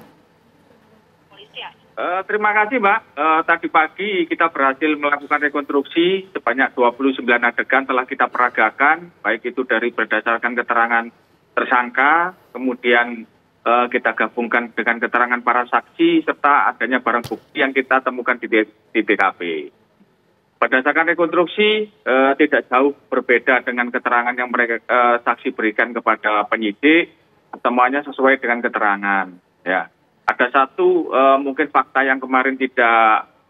Terima kasih, Mbak. Tadi pagi kita berhasil melakukan rekonstruksi sebanyak 29 adegan telah kita peragakan, baik itu dari berdasarkan keterangan tersangka, kemudian kita gabungkan dengan keterangan para saksi, serta adanya barang bukti yang kita temukan di TKP. Berdasarkan rekonstruksi, tidak jauh berbeda dengan keterangan yang mereka saksi berikan kepada penyidik, semuanya sesuai dengan keterangan. Ya. Ada satu mungkin fakta yang kemarin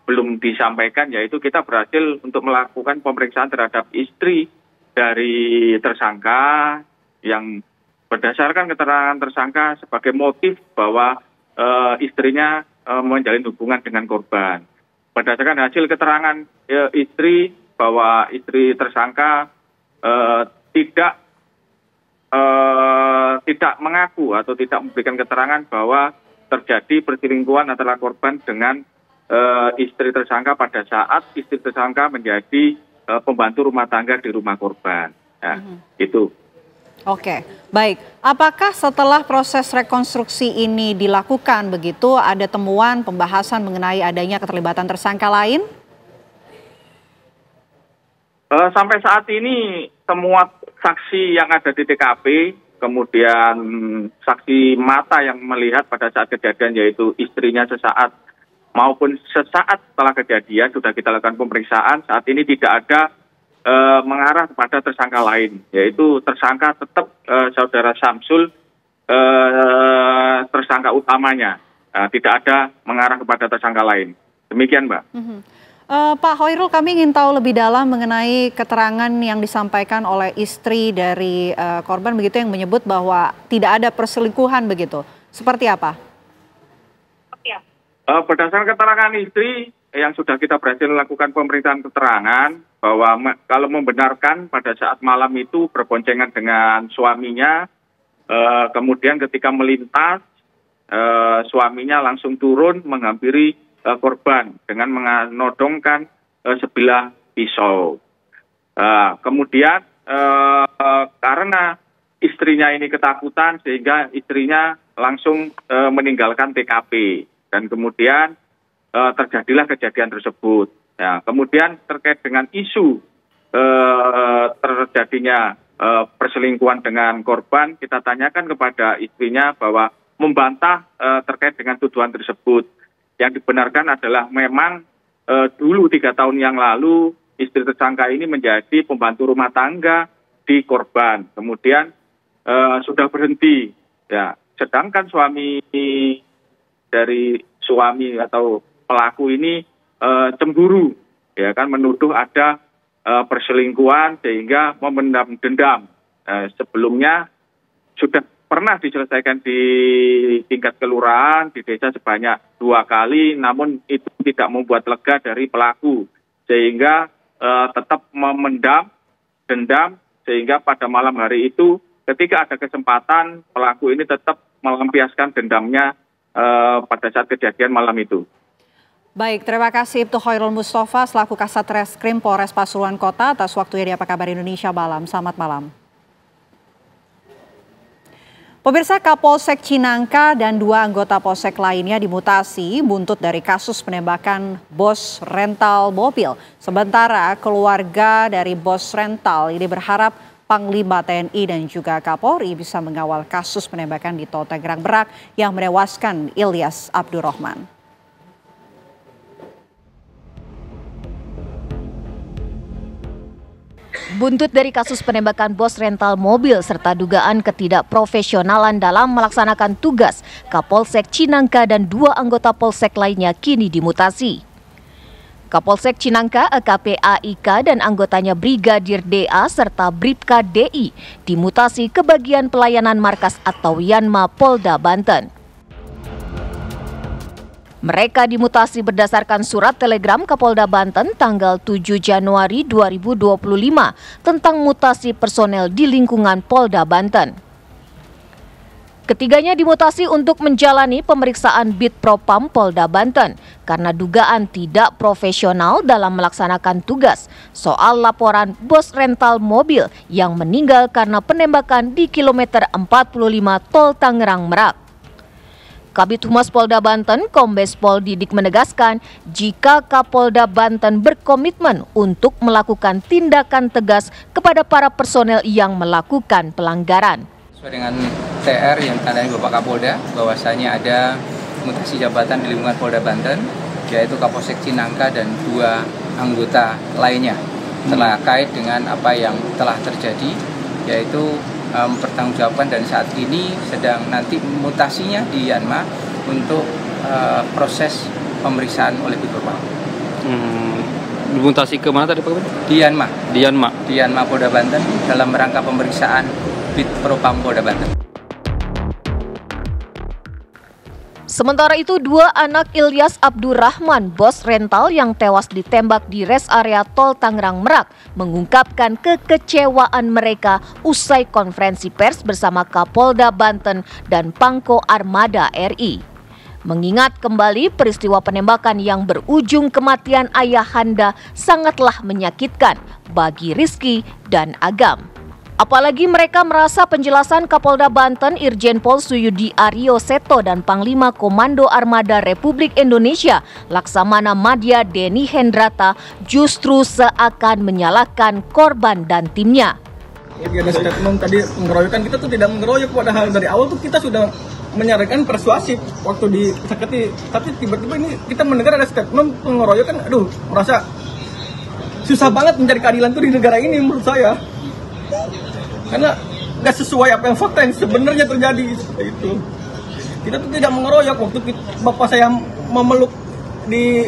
belum disampaikan, yaitu kita berhasil untuk melakukan pemeriksaan terhadap istri dari tersangka yang berdasarkan keterangan tersangka sebagai motif bahwa istrinya menjalin hubungan dengan korban. Berdasarkan hasil keterangan istri bahwa istri tersangka tidak mengaku atau tidak memberikan keterangan bahwa terjadi perselingkuhan antara korban dengan istri tersangka pada saat istri tersangka menjadi pembantu rumah tangga di rumah korban. Ya, itu. Oke, baik. Apakah setelah proses rekonstruksi ini dilakukan begitu, ada temuan pembahasan mengenai adanya keterlibatan tersangka lain? Sampai saat ini semua saksi yang ada di TKP, kemudian saksi mata yang melihat pada saat kejadian yaitu istrinya sesaat maupun sesaat setelah kejadian sudah kita lakukan pemeriksaan. Saat ini tidak ada mengarah kepada tersangka lain, yaitu tersangka tetap saudara Samsul tersangka utamanya, tidak ada mengarah kepada tersangka lain. Demikian, Mbak. Pak Hoirul, kami ingin tahu lebih dalam mengenai keterangan yang disampaikan oleh istri dari korban begitu yang menyebut bahwa tidak ada perselingkuhan begitu. Seperti apa? Berdasarkan keterangan istri yang sudah kita berhasil lakukan pemeriksaan keterangan bahwa kalau membenarkan pada saat malam itu berboncengan dengan suaminya, kemudian ketika melintas suaminya langsung turun menghampiri korban dengan menodongkan sebilah pisau. Kemudian karena istrinya ini ketakutan sehingga istrinya langsung meninggalkan TKP dan kemudian terjadilah kejadian tersebut. Ya, kemudian terkait dengan isu terjadinya perselingkuhan dengan korban, kita tanyakan kepada istrinya bahwa membantah terkait dengan tuduhan tersebut. Yang dibenarkan adalah memang dulu 3 tahun yang lalu istri tersangka ini menjadi pembantu rumah tangga di korban. Kemudian sudah berhenti. Ya, sedangkan suami atau pelaku ini cemburu, ya kan, menuduh ada perselingkuhan sehingga memendam dendam. Sebelumnya sudah pernah diselesaikan di tingkat kelurahan di desa sebanyak 2 kali, namun itu tidak membuat lega dari pelaku sehingga tetap memendam dendam, sehingga pada malam hari itu ketika ada kesempatan pelaku ini tetap melampiaskan dendamnya pada saat kejadian malam itu. Baik, terima kasih Ibtu Hoirul Mustafa selaku Kasat Reskrim Polres Pasuruan Kota atas waktunya di Apa Kabar Indonesia Malam. Selamat malam. Pemirsa, Kapolsek Cinangka dan 2 anggota Polsek lainnya dimutasi buntut dari kasus penembakan bos rental mobil. Sementara keluarga dari bos rental ini berharap Panglima TNI dan juga Kapolri bisa mengawal kasus penembakan di Tol Tangerang Merak yang menewaskan Ilyas Abdurrahman. Buntut dari kasus penembakan bos rental mobil serta dugaan ketidakprofesionalan dalam melaksanakan tugas, Kapolsek Cinangka dan 2 anggota Polsek lainnya kini dimutasi. Kapolsek Cinangka AKP AIK dan anggotanya Brigadir DA serta Bribka DI dimutasi ke bagian pelayanan markas atau Yanma Polda Banten. Mereka dimutasi berdasarkan surat telegram Kapolda Banten tanggal 7 Januari 2025 tentang mutasi personel di lingkungan Polda Banten. Ketiganya dimutasi untuk menjalani pemeriksaan Bid Propam Polda Banten karena dugaan tidak profesional dalam melaksanakan tugas soal laporan bos rental mobil yang meninggal karena penembakan di kilometer 45 Tol Tangerang Merak. Kabid Humas Polda Banten, Kombes Pol Didik menegaskan jika Kapolda Banten berkomitmen untuk melakukan tindakan tegas kepada para personel yang melakukan pelanggaran. Sesuai dengan TR yang ditandai Bapak Kapolda, bahwasanya ada mutasi jabatan di lingkungan Polda Banten, yaitu Kapolsek Cinangka dan 2 anggota lainnya terkait dengan apa yang telah terjadi, yaitu mempertanggungjawabkan dan saat ini sedang nanti mutasinya di Yanma untuk proses pemeriksaan oleh Bid Propam. Dimutasi ke mana tadi Pak? Di Yanma. Di Yanma. Di Yanma Polda Banten dalam rangka pemeriksaan Bid Propam Polda Banten. Sementara itu, 2 anak Ilyas Abdurrahman, bos rental yang tewas ditembak di res area Tol Tangerang Merak, mengungkapkan kekecewaan mereka usai konferensi pers bersama Kapolda Banten dan Pangko Armada RI. Mengingat kembali peristiwa penembakan yang berujung kematian ayahanda sangatlah menyakitkan bagi Rizky dan Agam. Apalagi mereka merasa penjelasan Kapolda Banten Irjen Pol Suyudi Aryo Seto dan Panglima Komando Armada Republik Indonesia Laksamana Madya Denny Hendrata justru seakan menyalahkan korban dan timnya. Ada statement tadi mengeroyokan, kita tuh tidak mengeroyok, padahal dari awal tuh kita sudah menyarankan persuasif waktu di Saketi, tapi tiba-tiba ini kita mendengar ada statement pengeroyokan, aduh merasa susah banget mencari keadilan tuh di negara ini menurut saya. Karena nggak sesuai apa yang fakta yang sebenarnya terjadi seperti itu. Kita tuh tidak mengeroyok. Waktu bapak saya memeluk di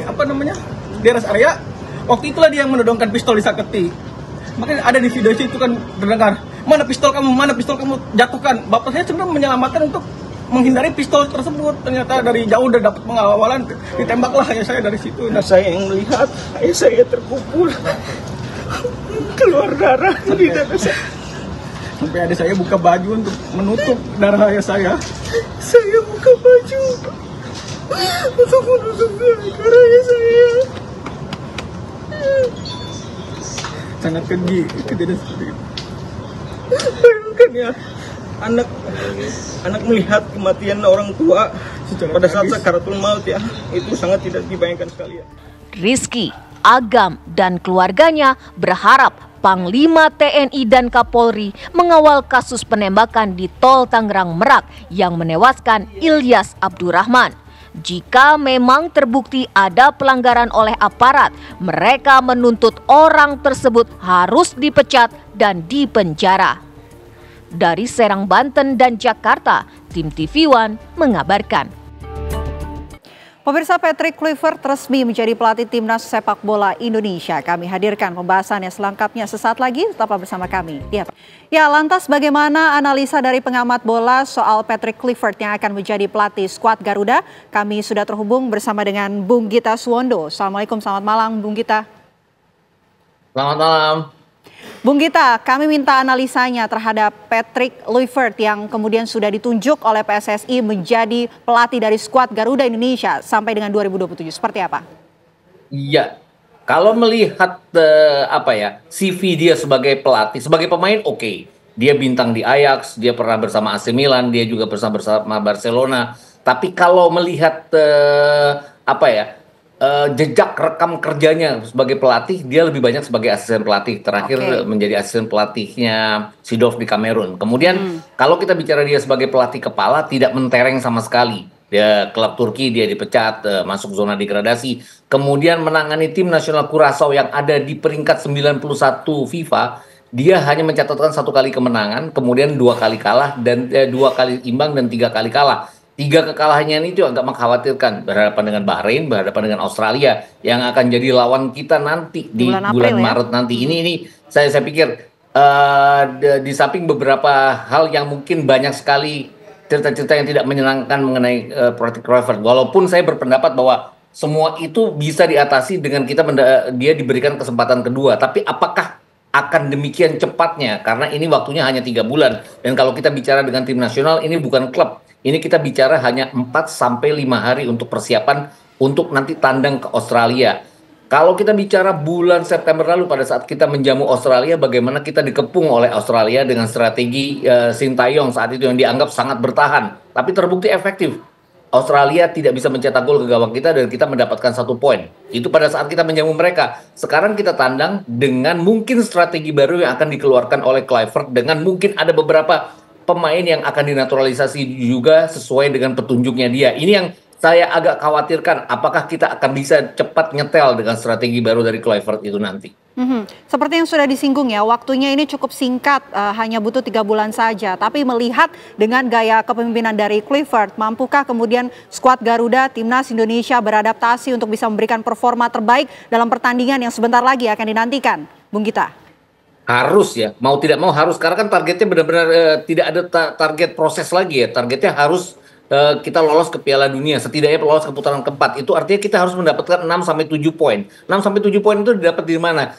di rest area, waktu itulah dia yang menodongkan pistol di Saketi. Makanya ada di video itu kan terdengar, mana pistol kamu jatuhkan. Bapak saya sebenarnya menyelamatkan untuk menghindari pistol tersebut. Ternyata dari jauh udah dapat pengawalan, ditembaklah ayah saya dari situ. Nah, saya yang melihat ayah saya terpukul, keluar darah di dada saya. Sampai ada saya buka baju untuk menutup darah ayah saya. Saya buka baju untuk menutup darah ayah saya. Sangat keji kejadian seperti itu. Bayangkan ya, anak melihat kematian orang tua pada saat sakaratul maut ya, itu sangat tidak dibayangkan sekali ya. Rizky, Agam, dan keluarganya berharap Panglima TNI dan Kapolri mengawal kasus penembakan di Tol Tangerang Merak yang menewaskan Ilyas Abdurrahman. Jika memang terbukti ada pelanggaran oleh aparat, mereka menuntut orang tersebut harus dipecat dan dipenjara. Dari Serang, Banten dan Jakarta, tim TV One mengabarkan. Pemirsa, Patrick Kluivert resmi menjadi pelatih timnas sepak bola Indonesia. Kami hadirkan pembahasannya selengkapnya sesaat lagi, tetaplah bersama kami. Ya, lantas bagaimana analisa dari pengamat bola soal Patrick Kluivert yang akan menjadi pelatih skuad Garuda? Kami sudah terhubung bersama dengan Bung Gita Suwondo. Assalamualaikum, selamat malam Bung Gita. Selamat malam. Bung Gita, kami minta analisanya terhadap Patrick Kluivert yang kemudian sudah ditunjuk oleh PSSI menjadi pelatih dari skuad Garuda Indonesia sampai dengan 2027. Seperti apa? Iya, kalau melihat CV dia sebagai pelatih, sebagai pemain oke. Dia bintang di Ajax, dia pernah bersama AC Milan, dia juga bersama Barcelona. Tapi kalau melihat jejak rekam kerjanya sebagai pelatih, dia lebih banyak sebagai asisten pelatih. Terakhir menjadi asisten pelatihnya Seedorf di Kamerun. Kemudian kalau kita bicara dia sebagai pelatih kepala, tidak mentereng sama sekali. Dia klub Turki, dia dipecat, masuk zona degradasi. Kemudian menangani tim nasional Curaçao yang ada di peringkat 91 FIFA. Dia hanya mencatatkan 1 kali kemenangan, kemudian 2 kali kalah, dan 2 kali imbang dan 3 kali kalah. 3 kekalahannya ini juga agak mengkhawatirkan, berhadapan dengan Bahrain, berhadapan dengan Australia yang akan jadi lawan kita nanti di bulan Maret nanti. Ini saya pikir di samping beberapa hal yang mungkin banyak sekali cerita-cerita yang tidak menyenangkan mengenai Patrick Kluivert. Walaupun saya berpendapat bahwa semua itu bisa diatasi dengan dia diberikan kesempatan kedua. Tapi apakah akan demikian cepatnya karena ini waktunya hanya 3 bulan. Dan kalau kita bicara dengan tim nasional, ini bukan klub. Ini kita bicara hanya 4-5 hari untuk persiapan untuk nanti tandang ke Australia. Kalau kita bicara bulan September lalu pada saat kita menjamu Australia, bagaimana kita dikepung oleh Australia dengan strategi Sintayong saat itu yang dianggap sangat bertahan. Tapi terbukti efektif. Australia tidak bisa mencetak gol ke gawang kita dan kita mendapatkan 1 poin. Itu pada saat kita menjamu mereka. Sekarang kita tandang dengan mungkin strategi baru yang akan dikeluarkan oleh Kluivert dengan mungkin ada beberapa pemain yang akan dinaturalisasi juga sesuai dengan petunjuknya dia. Ini yang saya agak khawatirkan, apakah kita akan bisa cepat nyetel dengan strategi baru dari Kluivert itu nanti. Seperti yang sudah disinggung ya, waktunya ini cukup singkat, hanya butuh 3 bulan saja. Tapi melihat dengan gaya kepemimpinan dari Kluivert, mampukah kemudian skuad Garuda, Timnas Indonesia beradaptasi untuk bisa memberikan performa terbaik dalam pertandingan yang sebentar lagi akan dinantikan, Bung Gita? Harus ya, mau tidak mau harus, karena kan targetnya benar-benar tidak ada target proses lagi ya, targetnya harus kita lolos ke Piala Dunia, setidaknya lolos ke putaran keempat. Itu artinya kita harus mendapatkan 6-7 poin. 6-7 poin itu didapat di mana?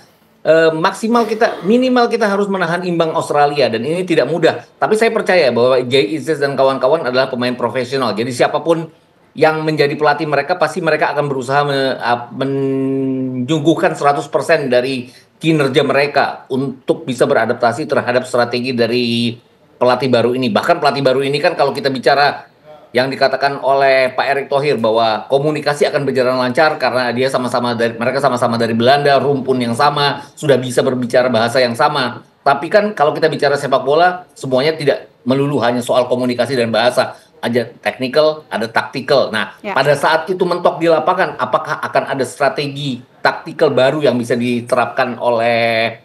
Minimal kita harus menahan imbang Australia, dan ini tidak mudah. Tapi saya percaya bahwa Jay Isis dan kawan-kawan adalah pemain profesional. Jadi siapapun yang menjadi pelatih mereka, pasti mereka akan berusaha menyuguhkan 100% dari kinerja mereka untuk bisa beradaptasi terhadap strategi dari pelatih baru ini. Bahkan pelatih baru ini kan kalau kita bicara yang dikatakan oleh Pak Erick Thohir bahwa komunikasi akan berjalan lancar karena mereka sama-sama dari Belanda, rumpun yang sama, sudah bisa berbicara bahasa yang sama. Tapi kan kalau kita bicara sepak bola, semuanya tidak melulu hanya soal komunikasi dan bahasa. Ada technical, ada tactical. Nah, pada saat itu mentok di lapangan, apakah akan ada strategi tactical baru yang bisa diterapkan oleh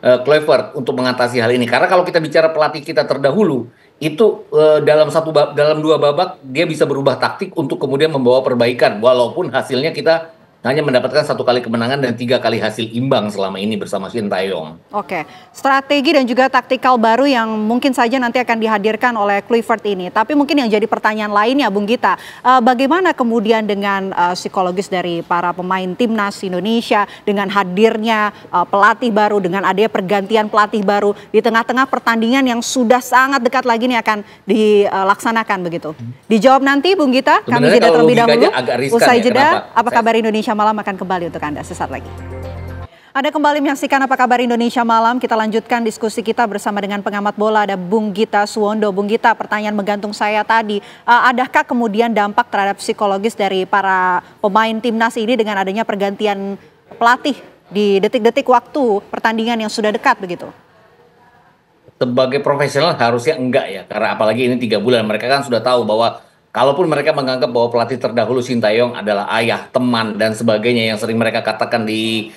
Kluivert untuk mengatasi hal ini? Karena kalau kita bicara pelatih kita terdahulu, itu dalam 2 babak dia bisa berubah taktik untuk kemudian membawa perbaikan, walaupun hasilnya kita hanya mendapatkan 1 kali kemenangan dan 3 kali hasil imbang selama ini bersama Sintayong. Oke, strategi dan juga taktikal baru yang mungkin saja nanti akan dihadirkan oleh Kluivert ini. Tapi mungkin yang jadi pertanyaan lainnya, Bung Gita, bagaimana kemudian dengan psikologis dari para pemain Timnas Indonesia dengan hadirnya pelatih baru, dengan adanya pergantian pelatih baru di tengah-tengah pertandingan yang sudah sangat dekat lagi nih akan dilaksanakan begitu. Dijawab nanti, Bung Gita. Kami jeda terlebih dahulu. Usai jeda, apa kabar Indonesia Malam akan kembali untuk Anda sesaat lagi. Anda kembali menyaksikan Apa Kabar Indonesia Malam. Kita lanjutkan diskusi kita bersama dengan pengamat bola, ada Bung Gita Suwondo. Bung Gita, pertanyaan menggantung saya tadi, adakah kemudian dampak terhadap psikologis dari para pemain Timnas ini dengan adanya pergantian pelatih di detik-detik waktu pertandingan yang sudah dekat begitu? Sebagai profesional harusnya enggak ya, karena apalagi ini 3 bulan. Mereka kan sudah tahu bahwa kalaupun mereka menganggap bahwa pelatih terdahulu Sintayong adalah ayah, teman, dan sebagainya yang sering mereka katakan di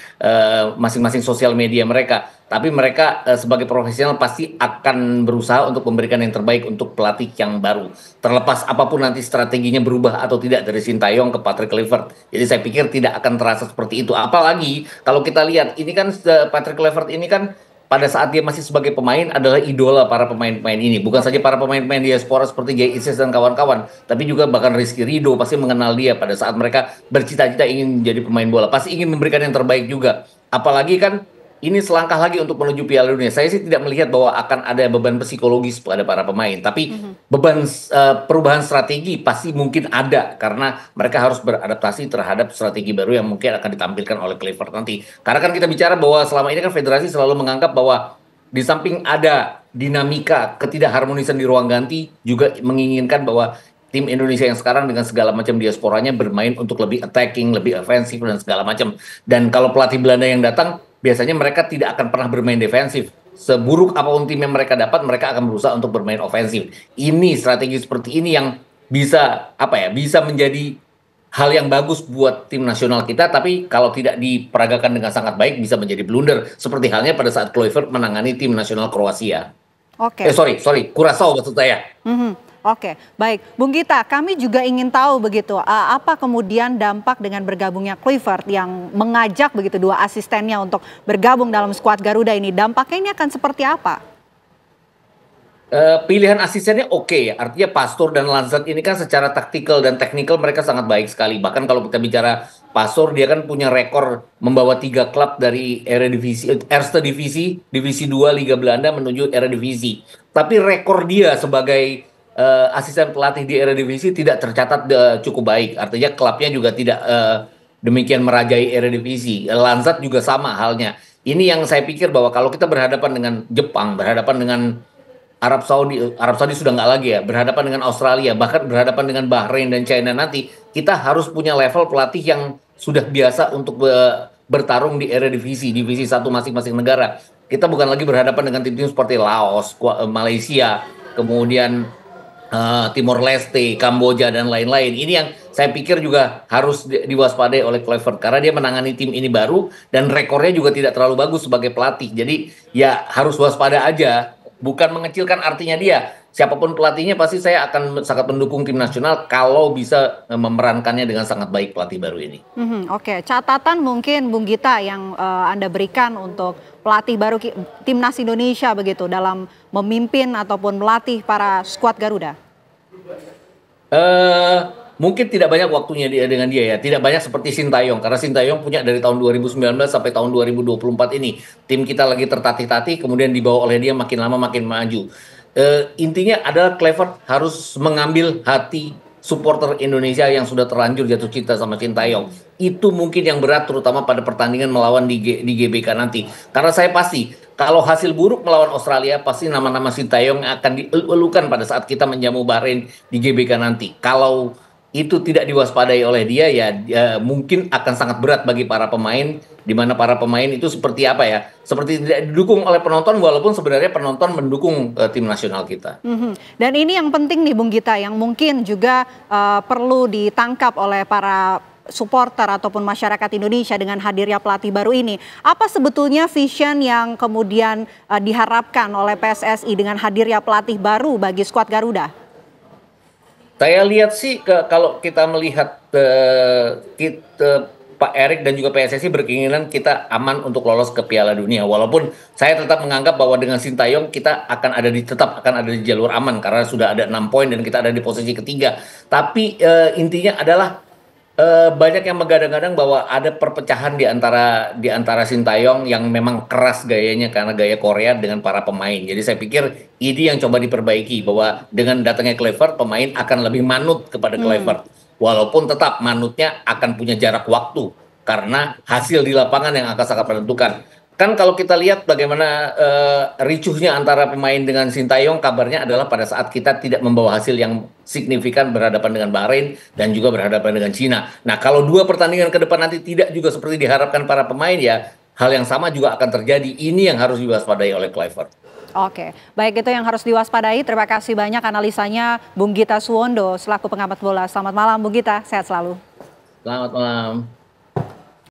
masing-masing sosial media mereka. Tapi mereka sebagai profesional pasti akan berusaha untuk memberikan yang terbaik untuk pelatih yang baru. Terlepas apapun nanti strateginya berubah atau tidak dari Sintayong ke Patrick Kluivert. Jadi saya pikir tidak akan terasa seperti itu. Apalagi kalau kita lihat, ini kan Patrick Kluivert ini kan pada saat dia masih sebagai pemain adalah idola para pemain-pemain ini. Bukan saja para pemain-pemain diaspora seperti Jay Isis dan kawan-kawan, tapi juga bahkan Rizky Ridho pasti mengenal dia pada saat mereka bercita-cita ingin menjadi pemain bola. Pasti ingin memberikan yang terbaik juga. Apalagi kan ini selangkah lagi untuk menuju Piala Dunia. Saya sih tidak melihat bahwa akan ada beban psikologis pada para pemain. Tapi beban perubahan strategi pasti mungkin ada. Karena mereka harus beradaptasi terhadap strategi baru yang mungkin akan ditampilkan oleh Kluivert nanti. Karena kan kita bicara bahwa selama ini kan federasi selalu menganggap bahwa di samping ada dinamika ketidakharmonisan di ruang ganti, juga menginginkan bahwa tim Indonesia yang sekarang dengan segala macam diasporanya bermain untuk lebih attacking, lebih ofensif, dan segala macam. Dan kalau pelatih Belanda yang datang, biasanya mereka tidak akan pernah bermain defensif. Seburuk apapun tim yang mereka dapat, mereka akan berusaha untuk bermain ofensif. Ini strategi seperti ini yang bisa bisa menjadi hal yang bagus buat tim nasional kita, tapi kalau tidak diperagakan dengan sangat baik bisa menjadi blunder. Seperti halnya pada saat Kluivert menangani tim nasional Kroasia. Sorry, Curaçao maksud saya. Oke, baik. Bung Gita, kami juga ingin tahu begitu, apa kemudian dampak dengan bergabungnya Kluivert yang mengajak begitu 2 asistennya untuk bergabung dalam skuad Garuda ini. Dampaknya ini akan seperti apa? Pilihan asistennya oke ya, artinya Pastor dan Lanzat ini kan secara taktikal dan teknikal mereka sangat baik sekali. Bahkan kalau kita bicara Pasor dia kan punya rekor membawa 3 klub dari Eredivisie, Eerste Divisie, Divisi 2 Liga Belanda menuju Eredivisie. Tapi rekor dia sebagai asisten pelatih di Eredivisie tidak tercatat cukup baik. Artinya klubnya juga tidak demikian merajai Eredivisie. Lansat juga sama halnya. Ini yang saya pikir bahwa kalau kita berhadapan dengan Jepang, berhadapan dengan Arab Saudi sudah nggak lagi ya, berhadapan dengan Australia, bahkan berhadapan dengan Bahrain dan China nanti, kita harus punya level pelatih yang sudah biasa untuk bertarung di Eredivisie, divisi 1 masing-masing negara. Kita bukan lagi berhadapan dengan tim-tim seperti Laos, Malaysia, kemudian Timor Leste, Kamboja, dan lain-lain. Ini yang saya pikir juga harus diwaspadai oleh Kluivert, karena dia menangani tim ini baru, dan rekornya juga tidak terlalu bagus sebagai pelatih. Jadi ya harus waspada aja. Bukan mengecilkan artinya dia. Siapapun pelatihnya pasti saya akan sangat mendukung tim nasional kalau bisa memerankannya dengan sangat baik pelatih baru ini. Oke, catatan mungkin Bung Gita yang Anda berikan untuk pelatih baru Timnas Indonesia begitu dalam memimpin ataupun melatih para skuad Garuda. Mungkin tidak banyak waktunya dengan dia ya. Tidak banyak seperti Sintayong. Karena Sintayong punya dari tahun 2019 sampai tahun 2024 ini. Tim kita lagi tertatih-tatih, kemudian dibawa oleh dia makin lama makin maju. Intinya adalah Kluivert harus mengambil hati supporter Indonesia yang sudah terlanjur jatuh cinta sama Sintayong. Itu mungkin yang berat, terutama pada pertandingan melawan di GBK nanti. Karena saya pasti, kalau hasil buruk melawan Australia, pasti nama-nama Sintayong akan dielukan pada saat kita menjamu Bahrain di GBK nanti. Kalau itu tidak diwaspadai oleh dia, ya mungkin akan sangat berat bagi para pemain, di mana para pemain itu seperti apa ya, seperti tidak didukung oleh penonton, walaupun sebenarnya penonton mendukung tim nasional kita. Dan ini yang penting nih Bung Gita, yang mungkin juga perlu ditangkap oleh para supporter ataupun masyarakat Indonesia dengan hadirnya pelatih baru ini. Apa sebetulnya vision yang kemudian diharapkan oleh PSSI dengan hadirnya pelatih baru bagi skuad Garuda? Saya lihat sih kalau kita melihat Pak Erik dan juga PSSI berkeinginan kita aman untuk lolos ke Piala Dunia. Walaupun saya tetap menganggap bahwa dengan Sintayong kita tetap akan ada di jalur aman karena sudah ada 6 poin dan kita ada di posisi ketiga. Tapi intinya adalah banyak yang menggadang-gadang bahwa ada perpecahan di antara Sintayong yang memang keras gayanya karena gaya Korea dengan para pemain. Jadi saya pikir ini yang coba diperbaiki, bahwa dengan datangnya Kluivert pemain akan lebih manut kepada Kluivert. Walaupun tetap manutnya akan punya jarak waktu karena hasil di lapangan yang akan sangat menentukan. Kan kalau kita lihat bagaimana ricuhnya antara pemain dengan Sintayong, kabarnya adalah pada saat kita tidak membawa hasil yang signifikan berhadapan dengan Bahrain dan juga berhadapan dengan Cina. Nah, kalau 2 pertandingan ke depan nanti tidak juga seperti diharapkan para pemain, ya hal yang sama juga akan terjadi. Ini yang harus diwaspadai oleh Kluivert. Oke, baik, itu yang harus diwaspadai. Terima kasih banyak analisanya Bung Gita Suwondo selaku pengamat bola. Selamat malam Bung Gita, sehat selalu. Selamat malam.